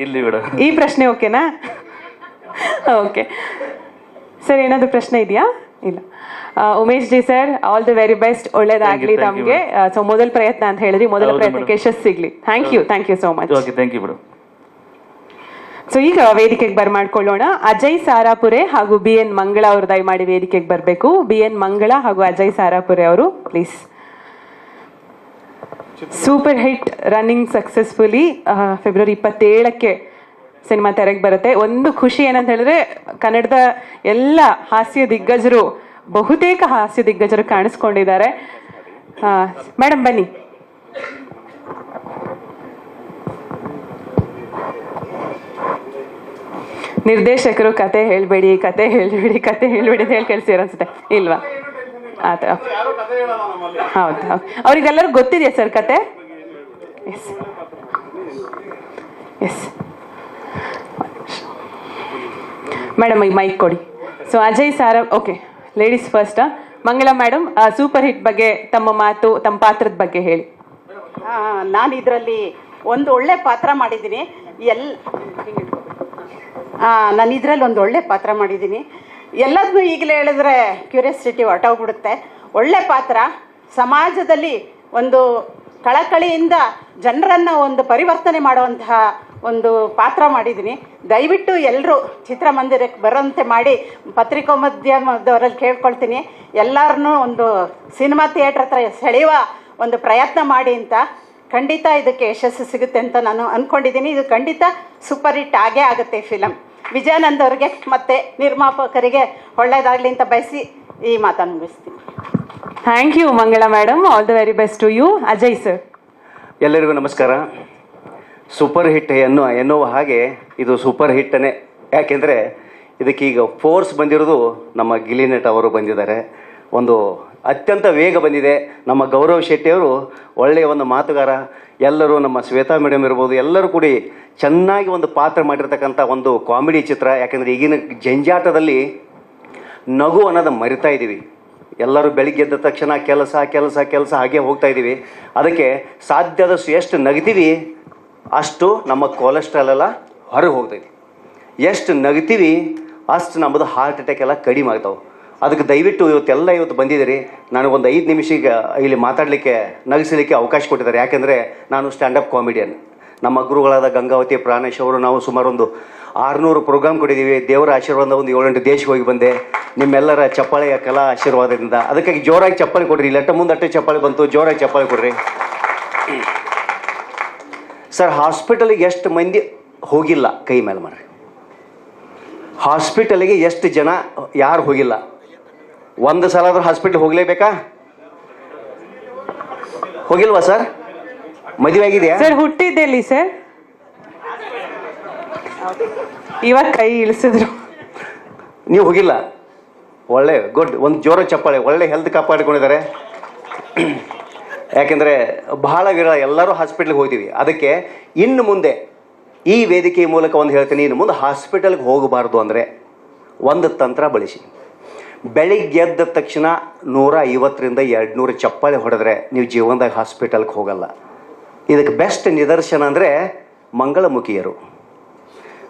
H: ಇಲ್ಲಿ ಬಿಡ,
B: ಈ ಪ್ರಶ್ನೆ ಓಕೆನಾ? ಓಕೆ ಸರ್, ಏನಾದರೂ ಪ್ರಶ್ನೆ ಇದೆಯಾ? ಇಲ್ಲ. Umesh G sir, all the very best. ಒಳ್ಳೇದಾಗ್ಲಿ ತಮಗೆ. ಸೊ ಮೊದಲ ಪ್ರಯತ್ನ ಅಂತ ಹೇಳಿದ್ರಿ, ಮೊದಲ ಪ್ರಯತ್ನಕ್ಕೆ ಯಶಸ್ಸು ಸಿಗ್ಲಿ. Thank you so much.
H: Okay, thank you madam.
B: So ಈಗ ವೇದಿಕೆಗೆ ಬರಮಾಡ್ಕೊಳ್ಳೋಣ ಅಜಯ್ ಸಾರಾಪುರೆ ಹಾಗೂ BN ಮಂಗಳ ಅವರು. ದಯಮಾಡಿ ವೇದಿಕೆಗೆ ಬರಬೇಕು. BN ಮಂಗಳ ಹಾಗೂ ಅಜಯ್ ಸಾರಾಪುರೆ ಅವರು please. Super hit running successfully February 27ಕ್ಕೆ ಸಿನಿಮಾ ತೆರೆಗೆ ಬರುತ್ತೆ. ಒಂದು ಖುಷಿ ಏನಂತ ಹೇಳಿದ್ರೆ, ಕನ್ನಡದ ಎಲ್ಲ ಹಾಸ್ಯ ದಿಗ್ಗಜರು, ಬಹುತೇಕ ಹಾಸ್ಯ ದಿಗ್ಗಜರು ಕಾಣಿಸ್ಕೊಂಡಿದ್ದಾರೆ. ಮೇಡಮ್ ಬನ್ನಿ. ನಿರ್ದೇಶಕರು ಕತೆ ಹೇಳ್ಬೇಡಿ ಕತೆ ಹೇಳ್ಬೇಡಿ ಕತೆ ಹೇಳ್ಬೇಡಿ ಅಂತ ಹೇಳಿ ಕಳಿಸಿರೋ ಅನ್ಸುತ್ತೆ ಇಲ್ವಾ? ಆತ ಹೌದು ಹೌದು. ಅವ್ರಿಗೆಲ್ಲರಿಗೂ ಗೊತ್ತಿದೆಯಾ ಸರ್ ಕತೆ? ಎಸ್ ಎಸ್ ಮೇಡಮ್ ಈ ಮೈಕ್ ಕೊಡಿ. So Ajay sir, okay ladies first. Mangala madam, super hit ಬಗ್ಗೆ ತಮ್ಮ ಮಾತು, ತಮ್ಮ ಪಾತ್ರದ ಬಗ್ಗೆ ಹೇಳಿ.
I: ನಾನು ಇದರಲ್ಲಿ ಒಂದು ಒಳ್ಳೆ ಪಾತ್ರ ಮಾಡಿದ್ದೀನಿ. ನಾನು ಇದರಲ್ಲಿ ಒಂದು ಒಳ್ಳೆ ಪಾತ್ರ ಮಾಡಿದ್ದೀನಿ. ಎಲ್ಲದನ್ನೂ ಈಗಲೇ ಹೇಳಿದ್ರೆ ಕ್ಯೂರಿಯಾಸಿಟಿ ಹೊರಟೋಗ್ಬಿಡುತ್ತೆ. ಒಳ್ಳೆ ಪಾತ್ರ, ಸಮಾಜದಲ್ಲಿ ಒಂದು ಕಳಕಳಿಯಿಂದ ಜನರನ್ನು ಒಂದು ಪರಿವರ್ತನೆ ಮಾಡುವಂತಹ ಒಂದು ಪಾತ್ರ ಮಾಡಿದ್ದೀನಿ. ದಯವಿಟ್ಟು ಎಲ್ಲರೂ ಚಿತ್ರಮಂದಿರಕ್ಕೆ ಬರೋಂತೆ ಮಾಡಿ ಪತ್ರಿಕಾ ಮಾಧ್ಯಮದವರಲ್ಲಿ ಕೇಳ್ಕೊಳ್ತೀನಿ. ಎಲ್ಲರನ್ನೂ ಒಂದು ಸಿನಿಮಾ ಥಿಯೇಟ್ರ್ ಹತ್ರ ಸೆಳೆಯುವ ಒಂದು ಪ್ರಯತ್ನ ಮಾಡಿ ಅಂತ. ಖಂಡಿತ ಇದಕ್ಕೆ ಯಶಸ್ಸು ಸಿಗುತ್ತೆ ಅಂತ ನಾನು ಅಂದ್ಕೊಂಡಿದ್ದೀನಿ. ಇದು ಖಂಡಿತ ಸೂಪರ್ ಹಿಟ್ ಆಗೇ ಆಗುತ್ತೆ ಫಿಲಮ್. ವಿಜಯಾನಂದ್ ಅವರಿಗೆ ಮತ್ತು ನಿರ್ಮಾಪಕರಿಗೆ ಒಳ್ಳೆಯದಾಗಲಿ ಅಂತ ಬಯಸಿ ಈ ಮಾತನ್ನು ಮುಗಿಸ್ತೀನಿ.
B: Thank you Mangala madam, all the very best to you. Ajay sir.
J: ಎಲ್ಲರಿಗೂ ನಮಸ್ಕಾರ. ಸೂಪರ್ ಹಿಟ್ ಎನ್ನುವ ಹಾಗೆ ಇದು ಸೂಪರ್ ಹಿಟ್ಟನೇ. ಯಾಕೆಂದರೆ ಇದಕ್ಕೀಗ ಫೋರ್ಸ್ ಬಂದಿರೋದು ನಮ್ಮ ಗಿಲ್ಲಿ ನಟ ಅವರು ಬಂದಿದ್ದಾರೆ. ಒಂದು ಅತ್ಯಂತ ವೇಗ ಬಂದಿದೆ. ನಮ್ಮ ಗೌರವ್ ಶೆಟ್ಟಿಯವರು ಒಳ್ಳೆಯ ಒಂದು ಮಾತುಗಾರ. ಎಲ್ಲರೂ ನಮ್ಮ ಶ್ವೇತಾ ಮೇಡಮ್ ಇರ್ಬೋದು, ಎಲ್ಲರೂ ಕೂಡಿ ಚೆನ್ನಾಗಿ ಒಂದು ಪಾತ್ರ ಮಾಡಿರ್ತಕ್ಕಂಥ ಒಂದು ಕಾಮಿಡಿ ಚಿತ್ರ. ಯಾಕೆಂದರೆ ಈಗಿನ ಜಂಜಾಟದಲ್ಲಿ ನಗು ಅನ್ನೋದು ಮರಿತಾ ಇದ್ದೀವಿ. ಎಲ್ಲರೂ ಬೆಳಿಗ್ಗೆ ಎದ್ದ ತಕ್ಷಣ ಕೆಲಸ ಕೆಲಸ ಕೆಲಸ ಹಾಗೆ ಹೋಗ್ತಾ ಇದ್ದೀವಿ. ಅದಕ್ಕೆ ಸಾಧ್ಯದಷ್ಟು ಎಷ್ಟು ನಗ್ತೀವಿ ಅಷ್ಟು ನಮ್ಮ ಕೊಲೆಸ್ಟ್ರಾಲ್ ಎಲ್ಲ ಹೊರಗೆ ಹೋಗ್ತೈತಿ. ಎಷ್ಟು ನಗ್ತೀವಿ ಅಷ್ಟು ನಮ್ಮದು ಹಾರ್ಟ್ ಅಟ್ಯಾಕ್ ಎಲ್ಲ ಕಡಿಮೆ ಆಗ್ತಾವೆ. ಅದಕ್ಕೆ ದಯವಿಟ್ಟು ಇವತ್ತು ಬಂದಿದ್ದೀರಿ. ನನಗೊಂದು 5 ನಿಮಿಷ ಈಗ ಇಲ್ಲಿ ಮಾತಾಡಲಿಕ್ಕೆ ನಗಿಸಲಿಕ್ಕೆ ಅವಕಾಶ ಕೊಟ್ಟಿದ್ದಾರೆ. ಯಾಕೆಂದರೆ ನಾನು ಸ್ಟ್ಯಾಂಡಪ್ ಕಾಮಿಡಿಯನ್. ನಮ್ಮ ಗುರುಗಳಾದ ಗಂಗಾವತಿ ಪ್ರಾಣೇಶ್ ಅವರು ನಾವು ಸುಮಾರು ಒಂದು 600 ಪ್ರೋಗ್ರಾಮ್ ಕೊಟ್ಟಿದ್ದೀವಿ. ದೇವರ ಆಶೀರ್ವಾದ ಒಂದು 7-8 ದೇಶಕ್ಕೆ ಹೋಗಿ ಬಂದೆ ನಿಮ್ಮೆಲ್ಲರ ಚಪ್ಪಾಳೆಯ ಕಲಾ ಆಶೀರ್ವಾದದಿಂದ. ಅದಕ್ಕಾಗಿ ಜೋರಾಗಿ ಚಪ್ಪಾಳೆ ಕೊಡ್ರಿ. ಇಲ್ಲಟ್ಟ ಮುಂದೆ ಅಟ್ಟೆ ಚಪ್ಪಾಳೆ ಬಂತು, ಜೋರಾಗಿ ಚಪ್ಪಾಳೆ ಕೊಡ್ರಿ ಸರ್. ಹಾಸ್ಪಿಟಲಿಗೆ ಎಷ್ಟು ಮಂದಿ ಹೋಗಿಲ್ಲ ಕೈ ಮೇಲೆ ಮಾಡ್ರಿ. ಹಾಸ್ಪಿಟಲಿಗೆ ಎಷ್ಟು ಜನ ಯಾರು ಹೋಗಿಲ್ಲ? ಒಂದು ಸಲ ಆದ್ರೂ ಹಾಸ್ಪಿಟ್ಲ್ ಹೋಗ್ಲೇಬೇಕಾ? ಹೋಗಿಲ್ವಾ ಸರ್? ಮದುವೆ ಆಗಿದೆಯಾ
B: ಸರ್? ಹುಟ್ಟಿದ್ದೆಲ್ಲಿ ಸರ್? ಇವಾಗ ಕೈ ಇಳಿಸಿದ್ರು.
J: ನೀವು ಹೋಗಿಲ್ಲ? ಒಳ್ಳೆ ಗುಡ್. ಒಂದು ಜೋರ ಚಪ್ಪಾಳೆ. ಒಳ್ಳೆ ಹೆಲ್ತ್ ಕಾಪಾಡಿಕೊಂಡಿದ್ದಾರೆ. ಯಾಕೆಂದರೆ ಬಹಳ ವಿರಳ ಎಲ್ಲರೂ ಹಾಸ್ಪಿಟ್ಲಿಗೆ ಹೋಗ್ತೀವಿ. ಅದಕ್ಕೆ ಇನ್ನು ಮುಂದೆ ಈ ವೇದಿಕೆಯ ಮೂಲಕ ಒಂದು ಹೇಳ್ತೀನಿ, ಇನ್ನು ಮುಂದೆ ಹಾಸ್ಪಿಟಲ್ಗೆ ಹೋಗಬಾರ್ದು ಅಂದರೆ ಒಂದು ತಂತ್ರ ಬಳಸಿ. ಬೆಳಿಗ್ಗೆ ಎದ್ದ ತಕ್ಷಣ 150ರಿಂದ 200 ಚಪ್ಪಾಳೆ ಹೊಡೆದ್ರೆ ನೀವು ಜೀವನದಾಗ ಹಾಸ್ಪಿಟಲ್ಗೆ ಹೋಗಲ್ಲ. ಇದಕ್ಕೆ ಬೆಸ್ಟ್ ನಿದರ್ಶನ ಅಂದರೆ ಮಂಗಳಮುಖಿಯರು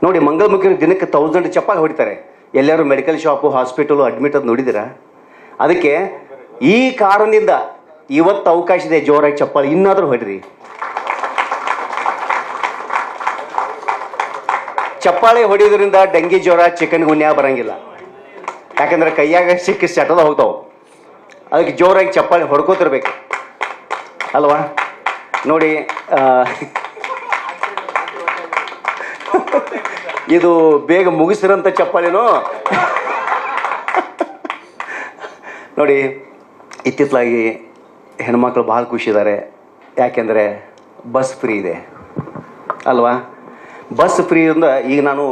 J: ನೋಡಿ. ಮಂಗಳಮುಖಿಯರು ದಿನಕ್ಕೆ 1000 ಚಪ್ಪಾಳೆ ಹೊಡಿತಾರೆ. ಎಲ್ಲರೂ ಮೆಡಿಕಲ್ ಶಾಪು ಹಾಸ್ಪಿಟಲು ಅಡ್ಮಿಟ್ ಅದು ನೋಡಿದ್ದೀರಾ? ಅದಕ್ಕೆ ಈ ಕಾರಣದಿಂದ ಇವತ್ತು ಅವಕಾಶ ಇದೆ, ಜೋರಾಗಿ ಚಪ್ಪಾಳೆ ಇನ್ನಾದರೂ ಹೊಡ್ರಿ. ಚಪ್ಪಾಳೆ ಹೊಡೆಯೋದ್ರಿಂದ ಡೆಂಗಿ ಜ್ವರ, ಚಿಕನ್ ಗುನ್ಯಾ ಬರಂಗಿಲ್ಲ. ಯಾಕಂದ್ರೆ ಕೈಯಾಗ ಸಿಕ್ಕಿ ಸೆಟದ ಹೋಗ್ತಾವೆ. ಅದಕ್ಕೆ ಜೋರಾಗಿ ಚಪ್ಪಾಳೆ ಹೊಡ್ಕೋತಿರ್ಬೇಕು ಅಲ್ವಾ? ನೋಡಿ, ಇದು ಬೇಗ ಮುಗಿಸಿರೋಂಥ ಚಪ್ಪಾಳೆನೋ ನೋಡಿ. ಇತ್ತಿತ್ತಲಾಗಿ ಹೆಣ್ಮಕ್ಳು ಭಾಳ ಖುಷಿದ್ದಾರೆ. ಯಾಕೆಂದರೆ ಬಸ್ ಫ್ರೀ ಇದೆ ಅಲ್ವಾ? ಬಸ್ ಫ್ರೀ ಇಂದ ಈಗ ನಾನು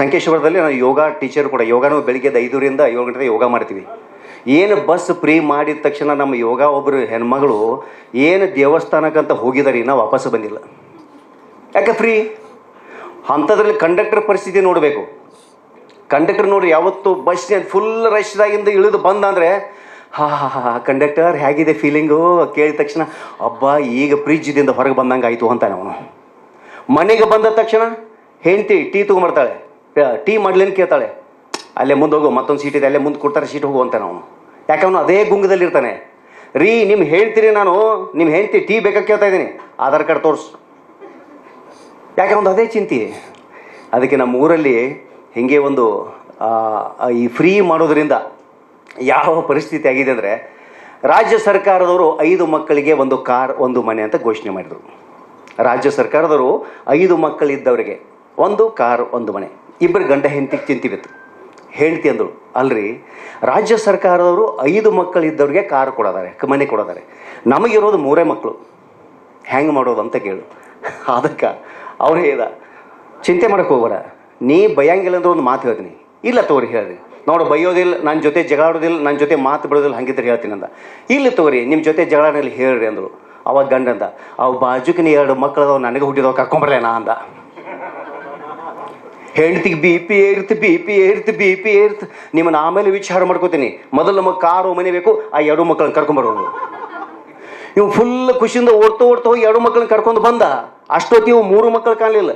J: ಸಂಕೇಶ್ವರದಲ್ಲಿ ನಾನು ಯೋಗ ಟೀಚರ್ ಕೂಡ. ಯೋಗನೂ ಬೆಳಿಗ್ಗೆ 5ರಿಂದ 7 ಗಂಟೆ ಯೋಗ ಮಾಡ್ತೀವಿ. ಏನು ಬಸ್ ಫ್ರೀ ಮಾಡಿದ ತಕ್ಷಣ ನಮ್ಮ ಯೋಗ ಒಬ್ಬರು ಹೆಣ್ಮಗಳು ಏನು ದೇವಸ್ಥಾನಕ್ಕಂತ ಹೋಗಿದ್ದಾರೆ, ಇನ್ನೂ ವಾಪಸ್ ಬಂದಿಲ್ಲ. ಯಾಕೆ ಫ್ರೀ? ಅಂಥದ್ರಲ್ಲಿ ಕಂಡಕ್ಟರ್ ಪರಿಸ್ಥಿತಿ ನೋಡಬೇಕು. ಕಂಡಕ್ಟರ್ ನೋಡಿ, ಯಾವತ್ತು ಬಸ್ ಫುಲ್ ರಶ್ದಾಗಿಂದ ಇಳಿದು ಬಂದಂದರೆ ಕಂಡಕ್ಟರ್ ಹೇಗಿದೆ ಫೀಲಿಂಗು ಕೇಳಿದ ತಕ್ಷಣ ಅಬ್ಬಾ ಈಗ ಫ್ರಿಜ್ದಿಂದ ಹೊರಗೆ ಬಂದಂಗೆ ಆಯಿತು ಅಂತಾನೆ ಅವನು. ಮನೆಗೆ ಬಂದ ತಕ್ಷಣ ಹೆಂಡತಿ ಟೀ ತೊಗೊಂಬರ್ತಾಳೆ, ಟೀ ಮಾಡ್ಲೇನು ಕೇಳ್ತಾಳೆ, ಅಲ್ಲೇ ಮುಂದೆ ಹೋಗು, ಮತ್ತೊಂದು ಸೀಟ್ ಇದೆ ಅಲ್ಲೇ ಮುಂದೆ ಕೊಡ್ತಾರೆ, ಸೀಟ್ ಹೋಗು ಅಂತಾನೆ ಅವನು. ಯಾಕೆ ಅವನು ಅದೇ ಗುಂಗದಲ್ಲಿರ್ತಾನೆ. ರೀ ನಿಮ್ಮ ಹೇಳ್ತೀರಿ, ನಾನು ನಿಮ್ಮ ಹೆಂಡತಿ ಟೀ ಬೇಕಾಗಿ ಕೇಳ್ತಾ ಇದ್ದೀನಿ, ಆಧಾರ್ ಕಾರ್ಡ್ ತೋರಿಸು. ಯಾಕೆ ಒಂದು ಅದೇ ಚಿಂತೆ. ಅದಕ್ಕೆ ನಮ್ಮ ಊರಲ್ಲಿ ಹೀಗೆ ಒಂದು ಈ ಫ್ರೀ ಮಾಡೋದ್ರಿಂದ ಯಾವ ಪರಿಸ್ಥಿತಿ ಆಗಿದೆ ಅಂದರೆ, ರಾಜ್ಯ ಸರ್ಕಾರದವರು 5 ಮಕ್ಕಳಿಗೆ 1 ಕಾರ್ 1 ಮನೆ ಅಂತ ಘೋಷಣೆ ಮಾಡಿದರು. ರಾಜ್ಯ ಸರ್ಕಾರದವರು 5 ಮಕ್ಕಳಿದ್ದವರಿಗೆ 1 ಕಾರ್ 1 ಮನೆ. 2 ಗಂಡ ಹೆಂಡತಿಗೆ ಚಿಂತೆ ಬಿತ್ತು. ಹೆಂಡತಿ ಅಂದರು, ಅಲ್ರಿ ರಾಜ್ಯ ಸರ್ಕಾರದವರು 5 ಮಕ್ಕಳಿದ್ದವ್ರಿಗೆ ಕಾರ್ ಕೊಡೋದಾರೆ, ಮನೆ ಕೊಡೋದಾರೆ, ನಮಗಿರೋದು 3 ಮಕ್ಕಳು, ಹೆಂಗೆ ಮಾಡೋದು ಅಂತ ಕೇಳು. ಅದಕ್ಕೆ ಅವ್ರು ಹೇಳ್ದ, ಚಿಂತೆ ಮಾಡೋಕ್ಕೆ ಹೋಗ್ಬೇಡ, ನೀ ಬೈಯಂಗಿಲ್ಲ ಅಂದ್ರೆ ಒಂದು ಮಾತು ಹೇಳ್ತೀನಿ. ಇಲ್ಲ ತಗೋರಿ ಹೇಳ್ರಿ, ನೋಡು ಬೈಯೋದಿಲ್ಲ, ನನ್ನ ಜೊತೆ ಜಗಳಾಡೋದಿಲ್ಲ, ನನ್ನ ಜೊತೆ ಮಾತು ಬಿಡೋದಿಲ್ಲ, ಹಂಗಿದ್ರೆ ಹೇಳ್ತೀನಿ ಅಂದ. ಇಲ್ಲಿ ತಗೋರಿ ನಿಮ್ಮ ಜೊತೆ ಜಗಳಾಡಲಿ ಹೇಳ್ರಿ ಅಂದರು. ಅವಾಗ ಗಂಡ ಅಂದ, ಅವು ಬಾಜುಕಿನ 2 ಮಕ್ಕಳದವ ನನಗೆ ಹುಟ್ಟಿದವ ಕರ್ಕೊಂಬರ್ಲೇನಾ ಅಂದ. ಹೆಂಡ್ತಿಗೆ ಬಿ ಪಿ ಏರ್ತು ನಿಮ್ಮನ್ನು ಆಮೇಲೆ ವಿಚಾರ ಮಾಡ್ಕೋತೀನಿ, ಮೊದಲು ನಮಗೆ ಕಾರು ಮನೆ ಬೇಕು, ಆ 2 ಮಕ್ಕಳನ್ನ ಕರ್ಕೊಂಬರೋದು. ಇವು ಫುಲ್ ಖುಷಿಯಿಂದ ಓಡ್ತಾ ಹೋಗಿ 2 ಮಕ್ಕಳನ್ನ ಕರ್ಕೊಂಡು ಬಂದ. ಅಷ್ಟೊತ್ತಿ ಇವು 3 ಮಕ್ಕಳು ಕಾಣಲಿಲ್ಲ.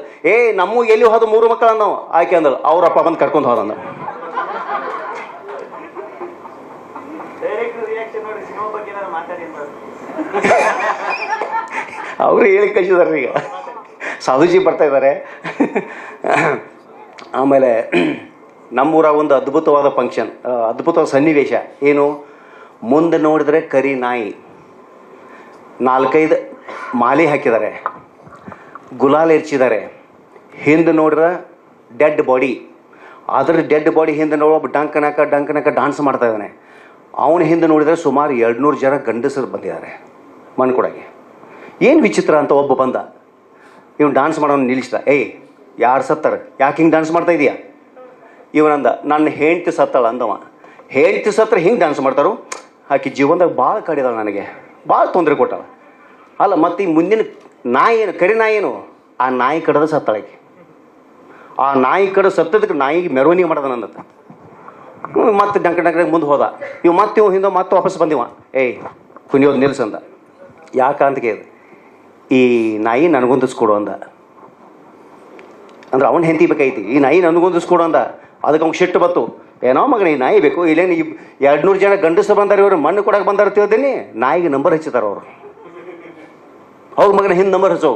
J: ನಮ್ಮ ಎಲ್ಲಿ ಹೋದ 3 ಮಕ್ಕಳ ನಾವು ಆಕೆ ಅಂದಳು. ಅವ್ರಪ್ಪ ಬಂದು ಕರ್ಕೊಂಡು ಹೋದಂದ. ಅವರು ಹೇಳಿ ಕಳಿಸಿದಾರೆ. ಈಗ ಸಾಧುಜಿ ಬರ್ತಾ ಇದ್ದಾರೆ. ಆಮೇಲೆ ನಮ್ಮೂರಾಗ ಒಂದು ಅದ್ಭುತವಾದ ಫಂಕ್ಷನ್, ಅದ್ಭುತವಾದ ಸನ್ನಿವೇಶ ಏನು, ಮುಂದೆ ನೋಡಿದ್ರೆ ಕರಿ ನಾಯಿ 4-5 ಮಾಲೆ ಹಾಕಿದ್ದಾರೆ, ಗುಲಾಲ್ ಎರಚಿದ್ದಾರೆ. ಹಿಂದೆ ನೋಡಿದ್ರೆ ಡೆಡ್ ಬಾಡಿ, ಅದ್ರ ಡೆಡ್ ಬಾಡಿ ಹಿಂದೆ ನೋಡೋ ಡಂಕನಕ ಡಾನ್ಸ್ ಮಾಡ್ತಾ ಇದ್ದಾನೆ. ಅವನ ಹಿಂದೆ ನೋಡಿದರೆ ಸುಮಾರು 200 ಜನ ಗಂಡಸರು ಬಂದಿದ್ದಾರೆ ಮಣ್ಣು ಕೊಡೋಕ್ಕೆ. ಏನು ವಿಚಿತ್ರ ಅಂತ ಒಬ್ಬ ಬಂದ, ಇವನು ಡಾನ್ಸ್ ಮಾಡೋನು ನಿಲ್ಲಿಸ್ದ. ಯಾರು ಸತ್ತಾರ, ಯಾಕೆ ಹಿಂಗೆ ಡಾನ್ಸ್ ಮಾಡ್ತಾ ಇದೀಯಾ? ಇವನಂದ, ನನ್ನ ಹೆಂಡ್ತಿ ಸತ್ತಾಳ ಅಂದವ. ಹೆಂಡ್ತಿ ಸತ್ರ ಹಿಂಗೆ ಡಾನ್ಸ್ ಮಾಡ್ತಾರೋ? ಆಕೆ ಜೀವನದಾಗ ಭಾಳ ಕಾಡಿದಾಳ, ನನಗೆ ಭಾಳ ತೊಂದರೆ ಕೊಟ್ಟಾಳ. ಅಲ್ಲ ಮತ್ತು ಈ ಮುಂದಿನ ನಾಯಿ ಏನು, ಕರಿ ನಾಯಿ ಏನು, ಆ ನಾಯಿ ಕಡದ ಸತ್ತಾಳಕ್ಕೆ. ಆ ನಾಯಿ ಕಡ ಸತ್ತದಕ್ಕೆ ನಾಯಿಗೆ ಮೆರವಣಿಗೆ ಮಾಡೋದ ನಂದತ್ತ. ಮತ್ತೆ ಡಂಕ ಮುಂದೆ ಹೋದ. ಇವು ಹಿಂದೆ ಮತ್ತೆ ವಾಪಸ್ ಬಂದಿವ. ಕುನಿಯೋದು ನಿಲ್ಸಂದ. ಯಾಕಂತ ಕೇಳಿದೆ, ಈ ನಾಯಿ ನನಗೊಂದಿಸ್ಕೊಡು ಅಂದ. ಅಂದ್ರೆ ಅವನ ಹೆಂಡತಿ ಬೇಕೈತಿ, ಈ ನಾಯಿ ನನಗೊಂದಿಸ್ಕೊಡು ಅಂದ. ಅದಕ್ಕೆ ಅವ್ನು ಸಿಟ್ಟು ಬತ್ತು. ಏನೋ ಮಗನ ಈ ನಾಯಿ ಬೇಕು, ಇಲ್ಲೇನು 200 ಜನ ಗಂಡಸರು ಬಂದಾರೆ, ಇವರು ಮಣ್ಣು ಕೊಡಕ್ಕೆ ಬಂದಾರ ತಿಳ್ದೇನಿ. ನಾಯಿಗೆ ನಂಬರ್ ಹಚ್ಚಿದಾರ ಅವರು. ಹೌದು ಮಗನ ಹಿಂದೆ ನಂಬರ್ ಹಚ್ಚೋ.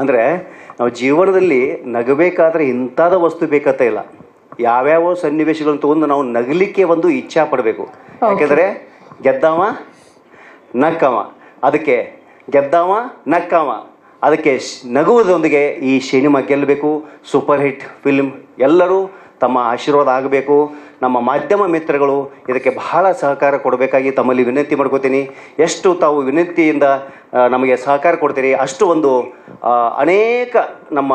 J: ಅಂದರೆ ನಾವು ಜೀವನದಲ್ಲಿ ನಗಬೇಕಾದ್ರೆ ಇಂಥದ ವಸ್ತು ಬೇಕತ್ತ ಇಲ್ಲ, ಯಾವ್ಯಾವ ಸನ್ನಿವೇಶಗಳನ್ನು ತಗೊಂಡು ನಾವು ನಗಲಿಕ್ಕೆ ಒಂದು ಇಚ್ಛಾ ಪಡಬೇಕು. ಯಾಕೆಂದರೆ ಗೆದ್ದವ ನಕ್ಕವ, ಅದಕ್ಕೆ ಗೆದ್ದವ ನಕ್ಕವ, ಅದಕ್ಕೆ ನಗುವುದರೊಂದಿಗೆ ಈ ಸಿನಿಮಾ ಗೆಲ್ಲಬೇಕು, ಸೂಪರ್ ಹಿಟ್ ಫಿಲ್ಮ್. ಎಲ್ಲರೂ ತಮ್ಮ ಆಶೀರ್ವಾದ ಆಗಬೇಕು. ನಮ್ಮ ಮಾಧ್ಯಮ ಮಿತ್ರಗಳು ಇದಕ್ಕೆ ಬಹಳ ಸಹಕಾರ ಕೊಡಬೇಕಾಗಿ ತಮ್ಮಲ್ಲಿ ವಿನಂತಿ ಮಾಡ್ಕೋತೀನಿ. ಎಷ್ಟು ತಾವು ವಿನಂತಿಯಿಂದ ನಮಗೆ ಸಹಕಾರ ಕೊಡ್ತೀರಿ, ಅಷ್ಟು ಒಂದು ಅನೇಕ ನಮ್ಮ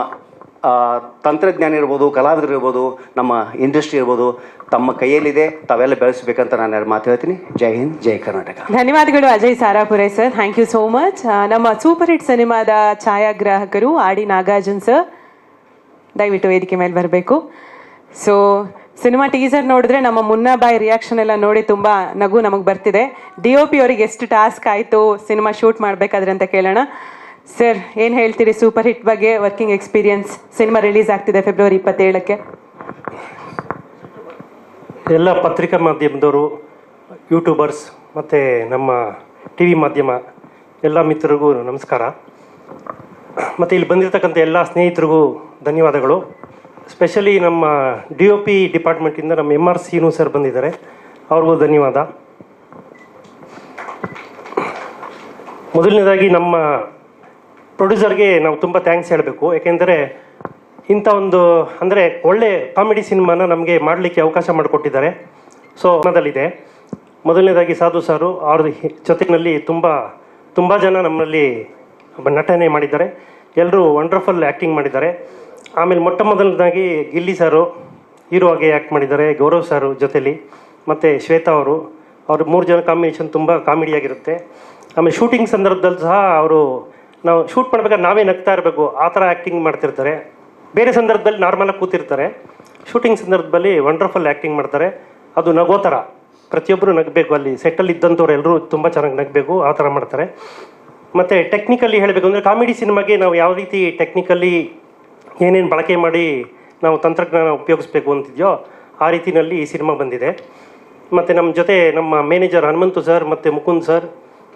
J: ತಂತ್ರಜ್ಞಾನ ಇರ್ಬೋದು, ಕಲಾವಿದರು ಇರ್ಬೋದು, ನಮ್ಮ ಇಂಡಸ್ಟ್ರಿ ಇರ್ಬೋದು, ತಮ್ಮ ಕೈಯಲ್ಲಿದೆ. ತಾವೆಲ್ಲ ಬೆಳೆಸಬೇಕಂತ ನಾನು ಮಾತು ಹೇಳ್ತೀನಿ. ಜೈ ಹಿಂದ್, ಜೈ ಕರ್ನಾಟಕ.
K: ಧನ್ಯವಾದಗಳು Ajay Sarapure sir, thank you so much. ನಮ್ಮ ಸೂಪರ್ ಹಿಟ್ ಸಿನಿಮಾದ ಛಾಯಾಗ್ರಾಹಕರು ಆಡಿ ನಾಗಾರ್ಜುನ್ ಸರ್ ದಯವಿಟ್ಟು ವೇದಿಕೆ ಮೇಲೆ ಬರಬೇಕು. ಸೊ ಸಿನಿಮಾ ಟೀಸರ್ ನೋಡಿದ್ರೆ ನಮ್ಮ ಮುನ್ನಾ ಬಾಯ್ ರಿಯಾಕ್ಷನ್ ಎಲ್ಲ ನೋಡಿ ತುಂಬ ನಗು ನಮಗೆ ಬರ್ತಿದೆ. DOP ಅವರಿಗೆ ಎಷ್ಟು ಟಾಸ್ಕ್ ಆಯಿತು ಸಿನಿಮಾ ಶೂಟ್ ಮಾಡಬೇಕಾದ್ರೆ ಅಂತ ಕೇಳೋಣ. ಸರ್ ಏನು ಹೇಳ್ತೀರಿ ಸೂಪರ್ ಹಿಟ್ ಬಗ್ಗೆ, ವರ್ಕಿಂಗ್ ಎಕ್ಸ್ಪೀರಿಯನ್ಸ್? ಸಿನಿಮಾ ರಿಲೀಸ್ ಆಗ್ತಿದೆ ಫೆಬ್ರವರಿ 27ಕ್ಕೆ.
L: ಎಲ್ಲ ಪತ್ರಿಕಾ ಮಾಧ್ಯಮದವರು, ಯೂಟ್ಯೂಬರ್ಸ್ ಮತ್ತು ನಮ್ಮ TV ಮಾಧ್ಯಮ ಎಲ್ಲ ಮಿತ್ರರಿಗೂ ನಮಸ್ಕಾರ. ಮತ್ತು ಇಲ್ಲಿ ಬಂದಿರತಕ್ಕಂಥ ಎಲ್ಲ ಸ್ನೇಹಿತರಿಗೂ ಧನ್ಯವಾದಗಳು. ಸ್ಪೆಷಲಿ ನಮ್ಮ DOP ಡಿಪಾರ್ಟ್ಮೆಂಟಿಂದ ನಮ್ಮ MR ಸೀನು ಸರ್ ಬಂದಿದ್ದಾರೆ, ಅವ್ರಿಗೂ ಧನ್ಯವಾದ. ಮೊದಲನೇದಾಗಿ ನಮ್ಮ ಪ್ರೊಡ್ಯೂಸರ್ಗೆ ನಾವು ತುಂಬ ಥ್ಯಾಂಕ್ಸ್ ಹೇಳಬೇಕು. ಯಾಕೆಂದರೆ ಇಂಥ ಒಂದು ಅಂದರೆ ಒಳ್ಳೆ ಕಾಮಿಡಿ ಸಿನಿಮಾನ ನಮಗೆ ಮಾಡಲಿಕ್ಕೆ ಅವಕಾಶ ಮಾಡಿಕೊಟ್ಟಿದ್ದಾರೆ. ಸೊ ಅದರಲ್ಲಿದೆ ಮೊದಲನೇದಾಗಿ ಸಾಧು ಸಾರು ಅವ್ರ ಜೊತೆಯಲ್ಲಿ ತುಂಬ ಜನ ನಮ್ಮಲ್ಲಿ ನಟನೆ ಮಾಡಿದ್ದಾರೆ. ಎಲ್ಲರೂ ವಂಡರ್ಫುಲ್ ಆ್ಯಕ್ಟಿಂಗ್ ಮಾಡಿದ್ದಾರೆ. ಆಮೇಲೆ ಮೊಟ್ಟ ಮೊದಲನೇದಾಗಿ ಗಿಲ್ಲಿ ಸಾರು ಹೀರೋ ಆಗಿ ಆ್ಯಕ್ಟ್ ಮಾಡಿದ್ದಾರೆ, ಗೌರವ್ ಸಾರು ಜೊತೆಲಿ, ಮತ್ತು ಶ್ವೇತಾ ಅವರು 3 ಜನ ಕಾಂಬಿನೇಷನ್ ತುಂಬ ಕಾಮಿಡಿಯಾಗಿರುತ್ತೆ. ಆಮೇಲೆ ಶೂಟಿಂಗ್ ಸಂದರ್ಭದಲ್ಲಿ ಸಹ ನಾವು ಶೂಟ್ ಮಾಡ್ಬೇಕಾದ್ರೆ ನಾವೇ ನಗ್ತಾ ಇರಬೇಕು, ಆ ಥರ ಆ್ಯಕ್ಟಿಂಗ್ ಮಾಡ್ತಿರ್ತಾರೆ. ಬೇರೆ ಸಂದರ್ಭದಲ್ಲಿ ನಾರ್ಮಲಾಗಿ ಕೂತಿರ್ತಾರೆ, ಶೂಟಿಂಗ್ ಸಂದರ್ಭದಲ್ಲಿ ವಂಡರ್ಫುಲ್ ಆ್ಯಕ್ಟಿಂಗ್ ಮಾಡ್ತಾರೆ. ಅದು ನಗೋ ಥರ ಪ್ರತಿಯೊಬ್ಬರು ನಗಬೇಕು, ಅಲ್ಲಿ ಸೆಟ್ಟಲ್ಲಿ ಇದ್ದಂಥವ್ರು ಎಲ್ಲರೂ ತುಂಬ ಚೆನ್ನಾಗಿ ನಗಬೇಕು, ಆ ಥರ ಮಾಡ್ತಾರೆ. ಮತ್ತು ಟೆಕ್ನಿಕಲಿ ಹೇಳಬೇಕು ಅಂದರೆ ಕಾಮಿಡಿ ಸಿನಿಮಾಗೆ ನಾವು ಯಾವ ರೀತಿ ಟೆಕ್ನಿಕಲಿ ಏನೇನು ಬಳಕೆ ಮಾಡಿ ನಾವು ತಂತ್ರಜ್ಞಾನ ಉಪಯೋಗಿಸ್ಬೇಕು ಅಂತಿದೆಯೋ ಆ ರೀತಿಯಲ್ಲಿ ಈ ಸಿನಿಮಾ ಬಂದಿದೆ. ಮತ್ತು ನಮ್ಮ ಜೊತೆ ನಮ್ಮ ಮ್ಯಾನೇಜರ್ ಹನುಮಂತು ಸರ್ ಮತ್ತು ಮುಕುಂದ್ ಸರ್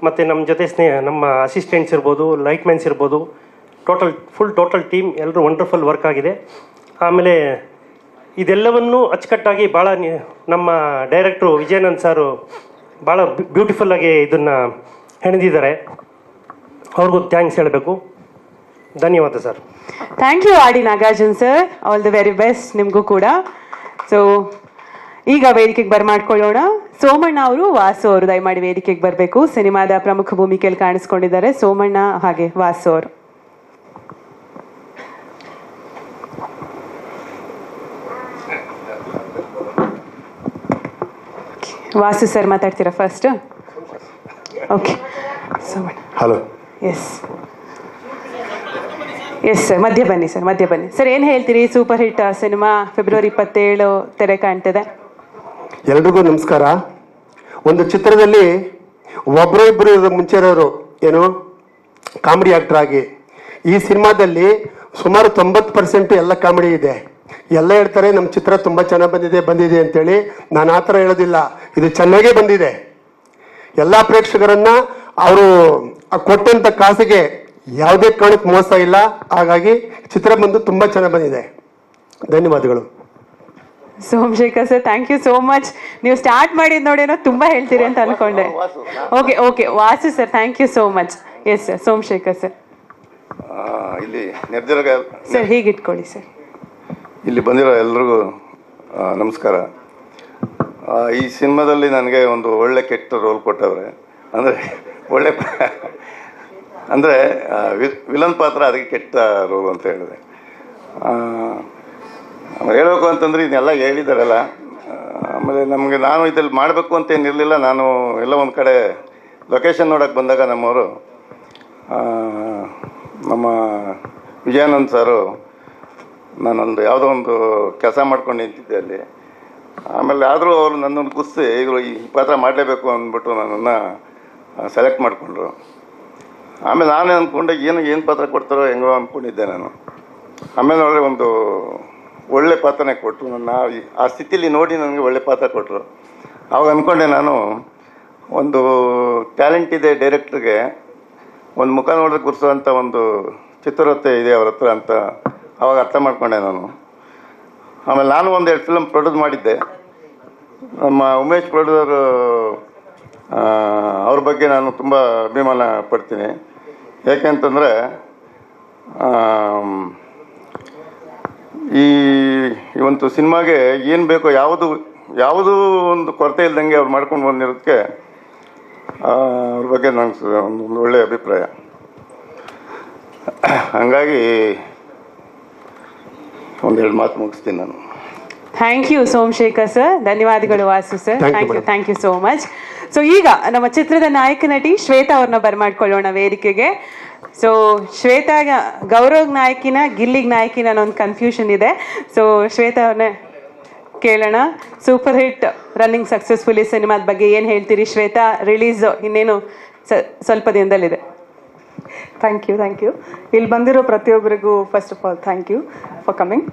L: ಮತ್ತು ನಮ್ಮ ಜೊತೆ ನಮ್ಮ ಅಸಿಸ್ಟೆಂಟ್ಸ್ ಇರ್ಬೋದು, ಲೈಟ್ ಮ್ಯಾನ್ಸ್ ಇರ್ಬೋದು, ಟೋಟಲ್ ಟೀಮ್ ಎಲ್ಲರೂ ವಂಡರ್ಫುಲ್ ವರ್ಕ್ ಆಗಿದೆ. ಆಮೇಲೆ ಇದೆಲ್ಲವನ್ನೂ ಅಚ್ಚುಕಟ್ಟಾಗಿ ಭಾಳ ನಮ್ಮ ಡೈರೆಕ್ಟ್ರು ವಿಜಯಾನಂದ್ ಸಾರು ಭಾಳ ಬ್ಯೂಟಿಫುಲ್ಲಾಗಿ ಇದನ್ನು ಹೆಣೆದಿದ್ದಾರೆ. ಅವ್ರಿಗೂ ಥ್ಯಾಂಕ್ಸ್ ಹೇಳಬೇಕು. ಧನ್ಯವಾದ ಸರ್.
K: ಥ್ಯಾಂಕ್ ಯು ಆಡಿ Nagarjun sir, all the very best ನಿಮಗೂ ಕೂಡ. ಸೊ ಈಗ ವೇದಿಕೆಗೆ ಬರ್ಮಾಡ್ಕೊಳ್ಳೋಣ. ಸೋಮಣ್ಣ ಅವರು, ವಾಸು ಅವರು ದಯಮಾಡಿ ವೇದಿಕೆಗೆ ಬರಬೇಕು. ಸಿನಿಮಾದ ಪ್ರಮುಖ ಭೂಮಿಕೆಯಲ್ಲಿ ಕಾಣಿಸ್ಕೊಂಡಿದ್ದಾರೆ ಸೋಮಣ್ಣ ಹಾಗೆ ವಾಸು ಅವರು. ವಾಸು ಸರ್ ಮಾತಾಡ್ತೀರಾ first? Okay.
M: Hello.
K: Yes sir, ಮಧ್ಯ ಬನ್ನಿ ಸರ್. ಏನು ಹೇಳ್ತೀರಿ? ಸೂಪರ್ ಹಿಟ್ ಸಿನಿಮಾ ಫೆಬ್ರವರಿ 27 ತೆರೆ ಕಾಣ್ತಿದೆ.
M: ಎಲ್ರಿಗೂ ನಮಸ್ಕಾರ. ಒಂದು ಚಿತ್ರದಲ್ಲಿ ಒಬ್ಬರು ಮುಂಚೆ ಇರೋರು ಏನು ಕಾಮಿಡಿ ಆಕ್ಟರ್ ಆಗಿ, ಈ ಸಿನಿಮಾದಲ್ಲಿ ಸುಮಾರು 90% ಎಲ್ಲ ಕಾಮಿಡಿ ಇದೆ. ಎಲ್ಲ ಹೇಳ್ತಾರೆ ನಮ್ಮ ಚಿತ್ರ ತುಂಬ ಚೆನ್ನಾಗಿ ಬಂದಿದೆ ಅಂತೇಳಿ. ನಾನು ಆ ಥರ ಹೇಳೋದಿಲ್ಲ, ಇದು ಚೆನ್ನಾಗೇ ಬಂದಿದೆ. ಎಲ್ಲ ಪ್ರೇಕ್ಷಕರನ್ನ ಅವರು ಕೊಟ್ಟಂಥ ಕಾಸಿಗೆ ಯಾವುದೇ ಕಾರಣಕ್ಕೆ ಮೋಸ ಇಲ್ಲ. ಹಾಗಾಗಿ ಚಿತ್ರ ಬಂದು ತುಂಬ ಚೆನ್ನಾಗಿ ಬಂದಿದೆ. ಧನ್ಯವಾದಗಳು.
K: Somashekar sir, thank you so much. ನೀವು ಸ್ಟಾರ್ಟ್ ಮಾಡಿದ್ ನೋಡಿ ಏನೋ ತುಂಬ ಹೇಳ್ತೀರಿ ಅಂತ ಅನ್ಕೊಂಡೆ. Okay Vasu sir, thank you so much. Yes sir. Somashekar sir.
N: ಇಲ್ಲಿ ನಿರ್ದೇಶಕ
K: ಸರ್ ಹೀಗೆ ಇಟ್ಕೊಳ್ಳಿ ಸರ್.
N: ಇಲ್ಲಿ ಬಂದಿರೋ ಎಲ್ರಿಗೂ ನಮಸ್ಕಾರ. ಈ ಸಿನಿಮಾದಲ್ಲಿ ನನಗೆ ಒಂದು ಒಳ್ಳೆ ಕೆಟ್ಟ ರೋಲ್ ಕೊಟ್ಟವ್ರೆ. ಅಂದರೆ ವಿಲನ್ ಪಾತ್ರ, ಅದಕ್ಕೆ ಕೆಟ್ಟ ರೋಲ್ ಅಂತ ಹೇಳಿದೆ. ಹೇಳಬೇಕು ಅಂತಂದರೆ ಇದನ್ನೆಲ್ಲ ಹೇಳಿದಾರಲ್ಲ. ಆಮೇಲೆ ನಾನು ಇದ್ರಲ್ಲಿ ಮಾಡಬೇಕು ಅಂತ ಏನಿರಲಿಲ್ಲ. ನಾನು ಎಲ್ಲ ಒಂದು ಕಡೆ ಲೊಕೇಶನ್ ನೋಡೋಕ್ಕೆ ಬಂದಾಗ ನಮ್ಮವರು ನಮ್ಮ ವಿಜಯಾನಂದ್ ಸಾರು, ನಾನೊಂದು ಯಾವುದೋ ಒಂದು ಕೆಲಸ ಮಾಡ್ಕೊಂಡು ನಿಂತಿದ್ದೆ ಅಲ್ಲಿ. ಆಮೇಲೆ ಆದರೂ ಅವರು ನನ್ನನ್ನು ಕುಸ್ತಿ ಇವರು ಈ ಪಾತ್ರ ಮಾಡಲೇಬೇಕು ಅಂದ್ಬಿಟ್ಟು ನನ್ನನ್ನು ಸೆಲೆಕ್ಟ್ ಮಾಡಿಕೊಂಡ್ರು. ಆಮೇಲೆ ನಾನೇ ಅಂದ್ಕೊಂಡೆ ಏನು ಪಾತ್ರ ಕೊಡ್ತಾರೋ ಹೆಂಗೋ ಅಂದ್ಕೊಂಡಿದ್ದೆ ನಾನು. ಆಮೇಲೆ ನೋಡಿದ್ರೆ ಒಂದು ಒಳ್ಳೆ ಪಾತ್ರನೇ ಕೊಟ್ಟರು. ನನ್ನ ಆ ಸ್ಥಿತಿಲಿ ನೋಡಿ ನನಗೆ ಒಳ್ಳೆ ಪಾತ್ರ ಕೊಟ್ಟರು. ಅವಾಗ ಅಂದ್ಕೊಂಡೆ ನಾನು, ಒಂದು ಟ್ಯಾಲೆಂಟ್ ಇದೆ ಡೈರೆಕ್ಟ್ರಿಗೆ, ಒಂದು ಮುಖ ನೋಡಿದ್ರೆ ಗುರ್ಸೋವಂಥ ಒಂದು ಚಿತ್ರವತ್ತೆ ಇದೆ ಅವ್ರ ಹತ್ರ ಅಂತ ಅವಾಗ ಅರ್ಥ ಮಾಡ್ಕೊಂಡೆ ನಾನು. ಆಮೇಲೆ ನಾನು 1-2 ಫಿಲಮ್ ಪ್ರೊಡ್ಯೂಸ್ ಮಾಡಿದ್ದೆ. ನಮ್ಮ ಉಮೇಶ್ ಪ್ರೊಡ್ಯೂಸರು, ಅವ್ರ ಬಗ್ಗೆ ನಾನು ತುಂಬ ಅಭಿಮಾನ ಪಡ್ತೀನಿ. ಯಾಕೆಂತಂದರೆ ಈ ಒಂದು ಸಿನಿಮಾಗೆ ಏನು ಬೇಕೋ ಯಾವುದೂ ಒಂದು ಕೊರತೆ ಇಲ್ದಂಗೆ ಅವ್ರು ಮಾಡ್ಕೊಂಡು ಬಂದಿರೋದಕ್ಕೆ ಅವ್ರ ಬಗ್ಗೆ ನನಗೆ ಒಂದು ಒಳ್ಳೆಯ ಅಭಿಪ್ರಾಯ. ಹಂಗಾಗಿ 1-2 ಮಾತು ಮುಗಿಸ್ತೀನಿ ನಾನು.
K: Thank you Somashekar sir. ಧನ್ಯವಾದಗಳು Vasu sir. Thank you so much. So ಈಗ ನಮ್ಮ ಚಿತ್ರದ ನಾಯಕ ನಟಿ ಶ್ವೇತಾ ಅವ್ರನ್ನ ಬರ್ಮಾಡ್ಕೊಳ್ಳೋಣ ವೇದಿಕೆಗೆ. ಸೊ ಶ್ವೇತಾ ಗೌರವ್ ನಾಯಕಿನ ಗಿಲ್ಲಿಗ್ ನಾಯಕಿನ ಅನ್ನೋ ಒಂದು ಕನ್ಫ್ಯೂಷನ್ ಇದೆ. ಸೊ ಶ್ವೇತಾ ಅವ್ರನ್ನೇ ಕೇಳೋಣ. ಸೂಪರ್ ಹಿಟ್ ರನ್ನಿಂಗ್ ಸಕ್ಸಸ್ಫುಲಿ ಸಿನಿಮಾದ ಬಗ್ಗೆ ಏನು ಹೇಳ್ತೀರಿ ಶ್ವೇತಾ? ರಿಲೀಸ್ ಇನ್ನೇನು ಸ್ವಲ್ಪ ದಿನದಲ್ಲಿದೆ.
O: Thank you. ಇಲ್ಲಿ ಬಂದಿರೋ ಪ್ರತಿಯೊಬ್ಬರಿಗೂ first of all thank you for coming.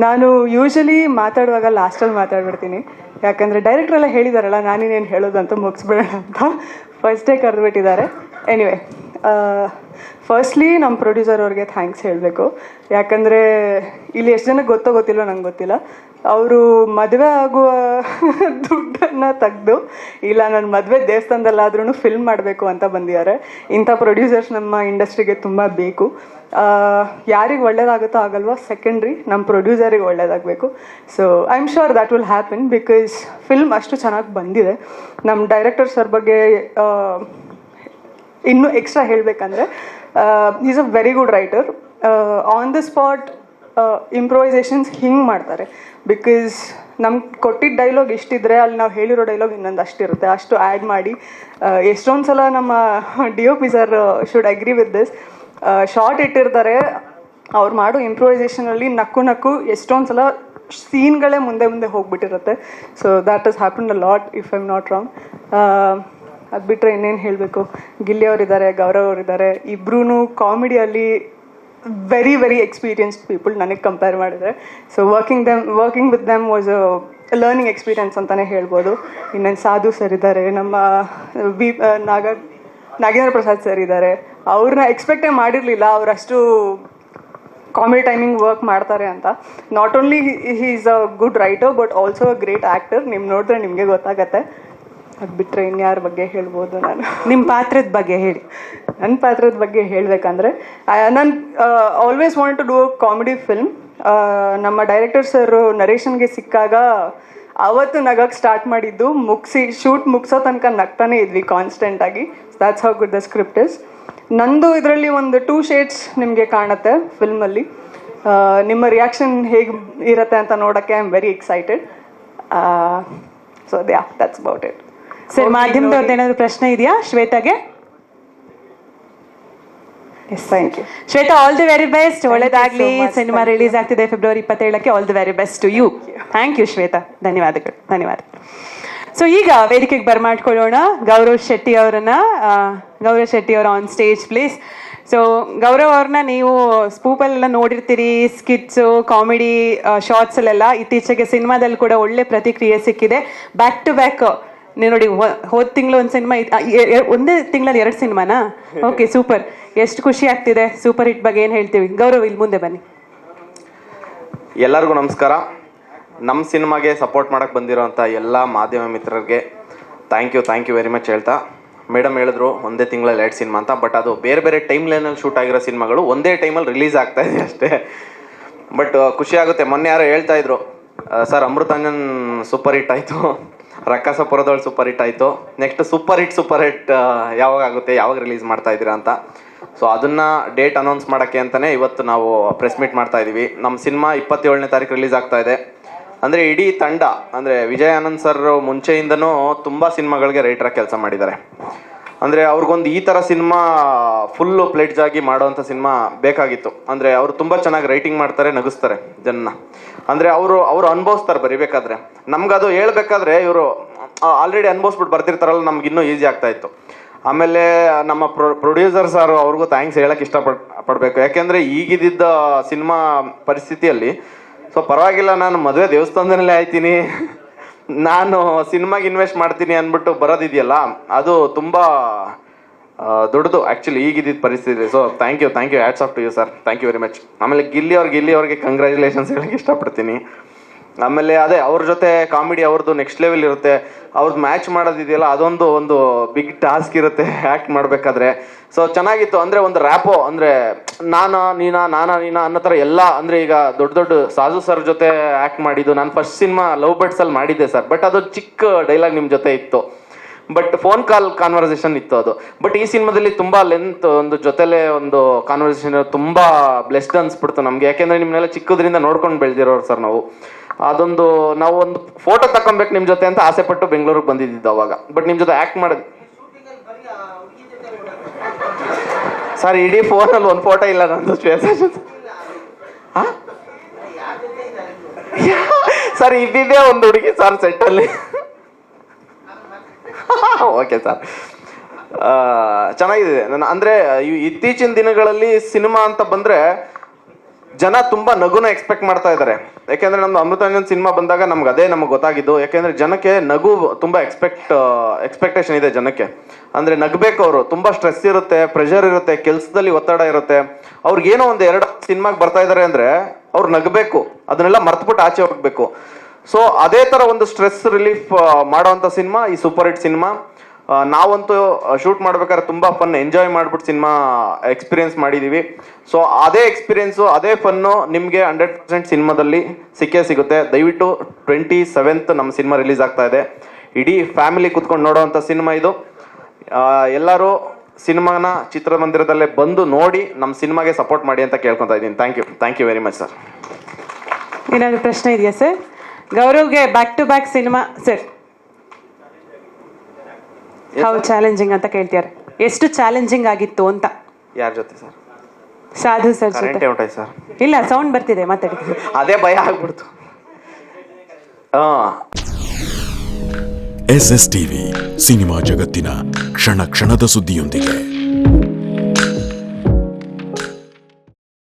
O: ನಾನು ಯೂಶಲಿ ಮಾತಾಡುವಾಗ ಲಾಸ್ಟಲ್ಲಿ ಮಾತಾಡ್ಬಿಡ್ತೀನಿ. ಯಾಕಂದರೆ ಡೈರೆಕ್ಟ್ರೆಲ್ಲ ಹೇಳಿದಾರಲ್ಲ, ನಾನೇನೇನು ಹೇಳೋದು ಅಂತ ಮುಗಿಸ್ಬಿಡೋಣ ಅಂತ ಫಸ್ಟೇ ಕರೆದುಬಿಟ್ಟಿದ್ದಾರೆ. ಎನಿವೆ, ಫಸ್ಟ್ಲಿ ನಮ್ಮ ಪ್ರೊಡ್ಯೂಸರ್ ಅವ್ರಿಗೆ ಥ್ಯಾಂಕ್ಸ್ ಹೇಳಬೇಕು. ಯಾಕಂದರೆ ಇಲ್ಲಿ ಎಷ್ಟು ಜನಕ್ಕೆ ಗೊತ್ತಿಲ್ಲೋ ನಂಗೆ ಗೊತ್ತಿಲ್ಲ, ಅವರು ಮದುವೆ ಆಗುವ ದುಡ್ಡನ್ನು ತೆಗೆದು ಇಲ್ಲ ನನ್ನ ಮದುವೆ ದೇವಸ್ಥಾನದಲ್ಲಾದ್ರೂ ಫಿಲ್ಮ್ ಮಾಡಬೇಕು ಅಂತ ಬಂದಿದ್ದಾರೆ. ಇಂಥ ಪ್ರೊಡ್ಯೂಸರ್ಸ್ ನಮ್ಮ ಇಂಡಸ್ಟ್ರಿಗೆ ತುಂಬ ಬೇಕು. ಯಾರಿಗೆ ಒಳ್ಳೇದಾಗುತ್ತೋ ಆಗಲ್ವೋ ಸೆಕೆಂಡ್ರಿ, ನಮ್ಮ ಪ್ರೊಡ್ಯೂಸರಿಗೆ ಒಳ್ಳೇದಾಗಬೇಕು. So I am sure that will happen because film ಅಷ್ಟು ಚೆನ್ನಾಗಿ ಬಂದಿದೆ. ನಮ್ಮ ಡೈರೆಕ್ಟರ್ ಸರ್ ಬಗ್ಗೆ ಇನ್ನೂ ಎಕ್ಸ್ಟ್ರಾ ಹೇಳಬೇಕಂದ್ರೆ, is a very good writer. On the spot improvisations ಹಿಂಗೆ ಮಾಡ್ತಾರೆ. ಬಿಕಾಸ್ ನಮ್ಗೆ ಕೊಟ್ಟಿದ್ದ ಡೈಲಾಗ್ ಇಷ್ಟಿದ್ರೆ ಅಲ್ಲಿ ನಾವು ಹೇಳಿರೋ ಡೈಲಾಗ್ ಇನ್ನೊಂದು ಅಷ್ಟಿರುತ್ತೆ, ಅಷ್ಟು ಆ್ಯಡ್ ಮಾಡಿ ಎಷ್ಟೊಂದು ಸಲ ನಮ್ಮ DOP sir should agree with this. Shot ಇಟ್ಟಿರ್ತಾರೆ, ಅವ್ರು ಮಾಡೋ ಇಂಪ್ರೊವೈಸೇಷನಲ್ಲಿ ನಕ್ಕು ಎಷ್ಟೊಂದು ಸಲ ಸೀನ್ಗಳೇ ಮುಂದೆ ಹೋಗ್ಬಿಟ್ಟಿರುತ್ತೆ. So that is happen a lot if I am not wrong. ಅದು ಬಿಟ್ಟರೆ ಇನ್ನೇನು ಹೇಳಬೇಕು, ಗಿಲ್ಲಿ ಅವರಿದ್ದಾರೆ, ಗೌರವ್ ಅವರಿದ್ದಾರೆ, ಇಬ್ಬರೂ ಕಾಮಿಡಿಯಲ್ಲಿ ವೆರಿ ವೆರಿ ಎಕ್ಸ್ಪೀರಿಯನ್ಸ್ಡ್ ಪೀಪಲ್ ನನಗೆ ಕಂಪೇರ್ ಮಾಡಿದರೆ. So working with them was a learning experience ಅಂತಲೇ ಹೇಳ್ಬೋದು. ಇನ್ನೇನು ಸಾಧು ಸರ್ ಇದ್ದಾರೆ, ನಮ್ಮ ನಾಗೇಂದ್ರ ಪ್ರಸಾದ್ ಸರ್ ಇದ್ದಾರೆ. ಅವ್ರನ್ನ ಎಕ್ಸ್ಪೆಕ್ಟೇ ಮಾಡಿರಲಿಲ್ಲ ಅವರಷ್ಟು ಕಾಮಿಡಿ ಟೈಮಿಂಗ್ ವರ್ಕ್ ಮಾಡ್ತಾರೆ ಅಂತ. Not only he is a good writer but also a great actor. ನೀವು ನೋಡಿದ್ರೆ ನಿಮಗೆ ಗೊತ್ತಾಗತ್ತೆ. ಅದು ಬಿಟ್ಟರೆ ಇನ್ಯಾರ ಬಗ್ಗೆ ಹೇಳ್ಬೋದು ನಾನು?
K: ನಿಮ್ಮ ಪಾತ್ರದ ಬಗ್ಗೆ ಹೇಳಿ.
O: ನನ್ನ ಪಾತ್ರದ ಬಗ್ಗೆ ಹೇಳಬೇಕಂದ್ರೆ, ನಾನು always want to do a comedy film. ನಮ್ಮ ಡೈರೆಕ್ಟರ್ ಸರ್ ನರೇಶನ್ಗೆ ಸಿಕ್ಕಾಗ ಅವತ್ತು ನಗಕ್ಕೆ ಸ್ಟಾರ್ಟ್ ಮಾಡಿದ್ದು, ಶೂಟ್ ಮುಗಿಸೋ ತನಕ ನಗ್ತಾನೆ ಇದ್ವಿ ಕಾನ್ಸ್ಟೆಂಟಾಗಿ. That's how good the script is. ನಂದು ಇದರಲ್ಲಿ ಒಂದು 2 ಶೇಡ್ಸ್ ನಿಮಗೆ ಕಾಣುತ್ತೆ ಫಿಲ್ಮಲ್ಲಿ. ನಿಮ್ಮ ರಿಯಾಕ್ಷನ್ ಹೇಗೆ ಇರುತ್ತೆ ಅಂತ ನೋಡೋಕ್ಕೆ I am very excited. So that's about it.
K: Sir, ಮಾಧ್ಯಮದವ್ರದ್ದು ಏನಾದ್ರು ಪ್ರಶ್ನೆ ಇದೆಯಾ ಶ್ವೇತಾಗೆ?
O: Yes, thank you
K: Shweta, all the very best. ಒಳ್ಳೇದಾಗ್ಲಿ. ಸಿನಿಮಾ ರಿಲೀಸ್ ಆಗ್ತಿದೆ ಫೆಬ್ರವರಿ 27ಕ್ಕೆ. All the very best to you. Thank you Shweta, ಧನ್ಯವಾದಗಳು. ಧನ್ಯವಾದ. ಸೊ ಈಗ ವೇದಿಕೆಗೆ ಬರ್ಮಾಡ್ಕೊಳ್ಳೋಣ ಗೌರವ್ ಶೆಟ್ಟಿ ಅವರನ್ನ. ಗೌರವ್ ಶೆಟ್ಟಿ ಅವರ on stage please. So Gaurav ಅವ್ರನ್ನ ನೀವು ಸ್ಪೂಪಲ್ಲೆಲ್ಲ ನೋಡಿರ್ತೀರಿ, ಸ್ಕಿಟ್ಸು, ಕಾಮಿಡಿ ಶಾರ್ಟ್ಸಲ್ಲೆಲ್ಲ. ಇತ್ತೀಚೆಗೆ ಸಿನಿಮಾದಲ್ಲಿ ಕೂಡ ಒಳ್ಳೆ ಪ್ರತಿಕ್ರಿಯೆ ಸಿಕ್ಕಿದೆ. ಬ್ಯಾಕ್ ಟು ಬ್ಯಾಕ್ ನೀವು ನೋಡಿ, ಹೋದ ತಿಂಗಳು ಒಂದು ಸಿನಿಮಾ, ಒಂದೇ ತಿಂಗಳಲ್ಲಿ 2 ಸಿನಿಮಾನಾ? Okay, super. ಎಷ್ಟು ಖುಷಿ ಆಗ್ತಿದೆ. ಸೂಪರ್ ಹಿಟ್ ಬಗ್ಗೆ ಏನು ಹೇಳ್ತೀವಿ? ಗೌರವ್, ಇಲ್ಲಿ ಮುಂದೆ ಬನ್ನಿ.
D: ಎಲ್ಲರಿಗೂ ನಮಸ್ಕಾರ. ನಮ್ಮ ಸಿನಿಮಾಗೆ ಸಪೋರ್ಟ್ ಮಾಡಕ್ಕೆ ಬಂದಿರೋಂಥ ಎಲ್ಲ ಮಾಧ್ಯಮ ಮಿತ್ರರಿಗೆ ಥ್ಯಾಂಕ್ ಯು ವೆರಿ ಮಚ್ ಹೇಳ್ತಾ, ಮೇಡಮ್ ಹೇಳಿದ್ರು ಒಂದೇ ತಿಂಗಳಲ್ಲಿ 2 ಸಿನಿಮಾ ಅಂತ. ಬಟ್ ಅದು ಬೇರೆ ಬೇರೆ ಟೈಮ್ ಲೈನಲ್ಲಿ ಶೂಟ್ ಆಗಿರೋ ಸಿನಿಮಾಗಳು ಒಂದೇ ಟೈಮಲ್ಲಿ ರಿಲೀಸ್ ಆಗ್ತಾ ಇದೆ ಅಷ್ಟೇ. ಬಟ್ ಖುಷಿ ಆಗುತ್ತೆ. ಮೊನ್ನೆ ಯಾರೋ ಹೇಳ್ತಾ ಇದ್ರು, ಸರ್ ಅಮೃತಾಂಜನ್ ಸೂಪರ್ ಹಿಟ್ ಆಯಿತು, ರಕ್ಕಸಪುರದೊಳಗೆ ಸೂಪರ್ ಹಿಟ್ ಆಯಿತು, ನೆಕ್ಸ್ಟ್ ಸೂಪರ್ ಹಿಟ್ ಯಾವಾಗ ಆಗುತ್ತೆ, ಯಾವಾಗ ರಿಲೀಸ್ ಮಾಡ್ತಾ ಇದ್ದೀರಾ ಅಂತ. ಸೊ ಅದನ್ನು ಡೇಟ್ ಅನೌನ್ಸ್ ಮಾಡೋಕ್ಕೆ ಅಂತಲೇ ಇವತ್ತು ನಾವು ಪ್ರೆಸ್ ಮೀಟ್ ಮಾಡ್ತಾ ಇದ್ದೀವಿ. ನಮ್ಮ ಸಿನಿಮಾ 27ನೇ ತಾರೀಕು ರಿಲೀಸ್ ಆಗ್ತಾ ಇದೆ. ಅಂದರೆ ಇಡೀ ತಂಡ, ಅಂದರೆ ವಿಜಯ್ ಆನಂದ್ ಸರ್ ಮುಂಚೆಯಿಂದನೂ ತುಂಬ ಸಿನಿಮಾಗಳಿಗೆ ರೈಟರಾಗಿ ಕೆಲಸ ಮಾಡಿದ್ದಾರೆ. ಅಂದರೆ ಅವ್ರಿಗೊಂದು ಈ ಥರ ಸಿನಿಮಾ ಫುಲ್ಲು ಪ್ಲೇಟ್ಸ್ ಆಗಿ ಮಾಡೋವಂಥ ಸಿನಿಮಾ ಬೇಕಾಗಿತ್ತು. ಅಂದರೆ ಅವರು ತುಂಬ ಚೆನ್ನಾಗಿ ರೈಟಿಂಗ್ ಮಾಡ್ತಾರೆ, ನಗಿಸ್ತಾರೆ ಜನ. ಅಂದರೆ ಅವರು ಅನುಭವಿಸ್ತಾರೆ ಬರಿಬೇಕಾದ್ರೆ. ನಮ್ಗದು ಹೇಳ್ಬೇಕಾದ್ರೆ ಇವರು ಆಲ್ರೆಡಿ ಅನುಭವಿಸ್ಬಿಟ್ಟು ಬರ್ತಿರ್ತಾರಲ್ಲ, ನಮ್ಗೆ ಇನ್ನೂ ಈಸಿ ಆಗ್ತಾ ಇತ್ತು. ಆಮೇಲೆ ನಮ್ಮ ಪ್ರೊಡ್ಯೂಸರ್ ಸರ್ ಅವ್ರಿಗೂ ಥ್ಯಾಂಕ್ಸ್ ಹೇಳಕ್ಕೆ ಪಡಬೇಕು. ಯಾಕೆಂದರೆ ಈಗಿದ್ದ ಸಿನಿಮಾ ಪರಿಸ್ಥಿತಿಯಲ್ಲಿ ಸೊ ಪರವಾಗಿಲ್ಲ, ನಾನು ಮದುವೆ ದೇವಸ್ಥಾನದಲ್ಲೇ ಆಯ್ತೀನಿ, ನಾನು ಸಿನಿಮಾಗೆ ಇನ್ವೆಸ್ಟ್ ಮಾಡ್ತೀನಿ ಅಂದ್ಬಿಟ್ಟು ಬರೋದಿದೆಯಲ್ಲ, ಅದು ತುಂಬ ದೊಡ್ಡದು ಆ್ಯಕ್ಚುಲಿ ಈಗಿದ್ದ ಪರಿಸ್ಥಿತಿ. So thank you hats off to you sir, thank you very much. ಆಮೇಲೆ ಗಿಲ್ಲಿ ಅವ್ರಿಗೆ ಕಂಗ್ರ್ಯಾಚುಲೇಷನ್ಸ್ ಹೇಳಕ್ಕೆ ಇಷ್ಟಪಡ್ತೀನಿ. ಆಮೇಲೆ ಅದೇ ಅವ್ರ ಜೊತೆ ಕಾಮಿಡಿ ಅವ್ರದ್ದು ನೆಕ್ಸ್ಟ್ ಲೆವೆಲ್ ಇರುತ್ತೆ. ಅವ್ರದ್ದು ಮ್ಯಾಚ್ ಮಾಡೋದಿದೆಯಲ್ಲ, ಒಂದು ಬಿಗ್ ಟಾಸ್ಕ್ ಇರುತ್ತೆ ಆ್ಯಕ್ಟ್ ಮಾಡಬೇಕಾದ್ರೆ. ಸೊ ಚೆನ್ನಾಗಿತ್ತು. ಅಂದರೆ ಒಂದು ರ್ಯಾಪೋ, ಅಂದರೆ ನಾನಾ ನೀನಾ ಅನ್ನೋ ಥರ ಎಲ್ಲ. ಅಂದರೆ ಈಗ ದೊಡ್ಡ ಸಾಜು ಸರ್ ಜೊತೆ ಆ್ಯಕ್ಟ್ ಮಾಡಿದ್ದು ನಾನು ಫಸ್ಟ್ ಸಿನಿಮಾ ಲವ್ ಬರ್ಡ್ಸಲ್ಲಿ ಮಾಡಿದ್ದೆ ಸರ್. ಬಟ್ ಅದು ಚಿಕ್ಕ ಡೈಲಾಗ್ ನಿಮ್ಮ ಜೊತೆ ಇತ್ತು, ಬಟ್ ಫೋನ್ ಕಾಲ್ ಕಾನ್ವರ್ಸೇಷನ್ ಇತ್ತು ಅದು. ಬಟ್ ಈ ಸಿನಿಮಾದಲ್ಲಿ ತುಂಬ ಲೆಂತ್, ಒಂದು ಜೊತೆಲೇ ಒಂದು ಕಾನ್ವರ್ಸೇಷನ್ ತುಂಬ ಬ್ಲೆಸ್ಡ್ ಅನ್ಸ್ಬಿಡ್ತು ನಮಗೆ. ಯಾಕೆಂದರೆ ನಿಮ್ಮನ್ನೆಲ್ಲ ಚಿಕ್ಕದ್ರಿಂದ ನೋಡ್ಕೊಂಡು ಬೆಳೆದಿರೋರು ಸರ್ ನಾವು. ನಾವು ಒಂದು ಫೋಟೋ ತಗೊಬೇಕು ನಿಮ್ಮ ಜೊತೆ ಅಂತ ಆಸೆ ಪಟ್ಟು ಬೆಂಗಳೂರಿಗೆ ಬಂದಿದ್ದು ಅವಾಗ. ಬಟ್ ನಿಮ್ಮ ಜೊತೆ ಆ್ಯಕ್ಟ್ ಮಾಡೋದು ಸರ್, ಇಡೀ ಫೋನಲ್ಲಿ ಒಂದು ಫೋಟೋ ಇಲ್ಲ ನಂದು ಶ್ವೇತಾ ಜೊತೆ. ಸರ್ ಇದ್ದಿದ್ದೇ ಒಂದು ಹುಡುಗಿ ಸರ್ ಸೆಟ್ಟಲ್ಲಿ. ಓಕೆ ಸರ್, ಚೆನ್ನಾಗಿದೆ. ಅಂದರೆ ಇತ್ತೀಚಿನ ದಿನಗಳಲ್ಲಿ ಸಿನಿಮಾ ಅಂತ ಬಂದರೆ ಜನ ತುಂಬ ನಗುನ ಎಕ್ಸ್ಪೆಕ್ಟ್ ಮಾಡ್ತಾ ಇದ್ದಾರೆ. ಯಾಕೆಂದರೆ ನಮ್ದು ಅಮೃತಾಂಜನ್ ಸಿನಿಮಾ ಬಂದಾಗ ನಮಗೆ ಗೊತ್ತಾಗಿದ್ದು. ಯಾಕೆಂದರೆ ಜನಕ್ಕೆ ನಗು ತುಂಬ ಎಕ್ಸ್ಪೆಕ್ಟೇಷನ್ ಇದೆ ಜನಕ್ಕೆ. ಅಂದರೆ ನಗಬೇಕು ಅವರು. ತುಂಬ ಸ್ಟ್ರೆಸ್ ಇರುತ್ತೆ, ಪ್ರೆಷರ್ ಇರುತ್ತೆ, ಕೆಲಸದಲ್ಲಿ ಒತ್ತಡ ಇರುತ್ತೆ. ಅವ್ರಿಗೇನೋ ಒಂದು 2 ಸಿನಿಮಾಗೆ ಬರ್ತಾ ಇದ್ದಾರೆ ಅಂದರೆ ಅವ್ರು ನಗಬೇಕು, ಅದನ್ನೆಲ್ಲ ಮರ್ತ್ಬಿಟ್ಟು ಆಚೆ ಹೋಗ್ಬೇಕು. ಸೊ ಅದೇ ಥರ ಒಂದು ಸ್ಟ್ರೆಸ್ ರಿಲೀಫ್ ಮಾಡೋವಂಥ ಸಿನಿಮಾ ಈ ಸೂಪರ್ ಹಿಟ್ ಸಿನಿಮಾ. ನಾವಂತೂ ಶೂಟ್ ಮಾಡ್ಬೇಕಾದ್ರೆ ತುಂಬ ಫನ್ ಎಂಜಾಯ್ ಮಾಡ್ಬಿಟ್ಟು ಸಿನಿಮಾ ಎಕ್ಸ್ಪೀರಿಯನ್ಸ್ ಮಾಡಿದ್ದೀವಿ. ಸೊ ಅದೇ ಎಕ್ಸ್ಪೀರಿಯನ್ಸು, ಅದೇ ಫನ್ನು ನಿಮಗೆ 100% ಸಿನಿಮಾದಲ್ಲಿ ಸಿಗುತ್ತೆ. ದಯವಿಟ್ಟು 27th ನಮ್ಮ ಸಿನಿಮಾ ರಿಲೀಸ್ ಆಗ್ತಾ ಇದೆ. ಇಡೀ ಫ್ಯಾಮಿಲಿ ಕುತ್ಕೊಂಡು ನೋಡೋವಂಥ ಸಿನಿಮಾ ಇದು. ಎಲ್ಲರೂ ಸಿನಿಮಾನ ಚಿತ್ರಮಂದಿರದಲ್ಲೇ ಬಂದು ನೋಡಿ ನಮ್ಮ ಸಿನಿಮಾಗೆ ಸಪೋರ್ಟ್ ಮಾಡಿ ಅಂತ ಕೇಳ್ಕೊತಾ ಇದ್ದೀನಿ. Thank you very much sir.
K: ಏನಾದರೂ ಪ್ರಶ್ನೆ ಇದೆಯಾ ಸರ್? ಗೌರವ್ಗೆ back to back cinema sir, how challenging ಅಂತ ಕೇಳ್ತಿದ್ದಾರೆ. ಎಷ್ಟು ಚಾಲೆಂಜಿಂಗ್ ಆಗಿತ್ತು ಅಂತ?
D: ಯಾರ ಜೊತೆ ಸರ್?
K: ಸಾಧು ಸರ್ ಜೊತೆ.
D: ಉಂಟಾಯ್ತು ಸರ್?
K: ಇಲ್ಲ, ಸೌಂಡ್ ಬರ್ತಿದೆ, ಮಾತಾಡಿ.
D: ಅದೇ ಭಯ ಆಗ್ಬಿಡ್ತು.
P: SS TV ಸಿನಿಮಾ ಜಗತ್ತಿನ ಕ್ಷಣ ಕ್ಷಣದ ಸುದ್ದಿಯೊಂದಿಗೆ.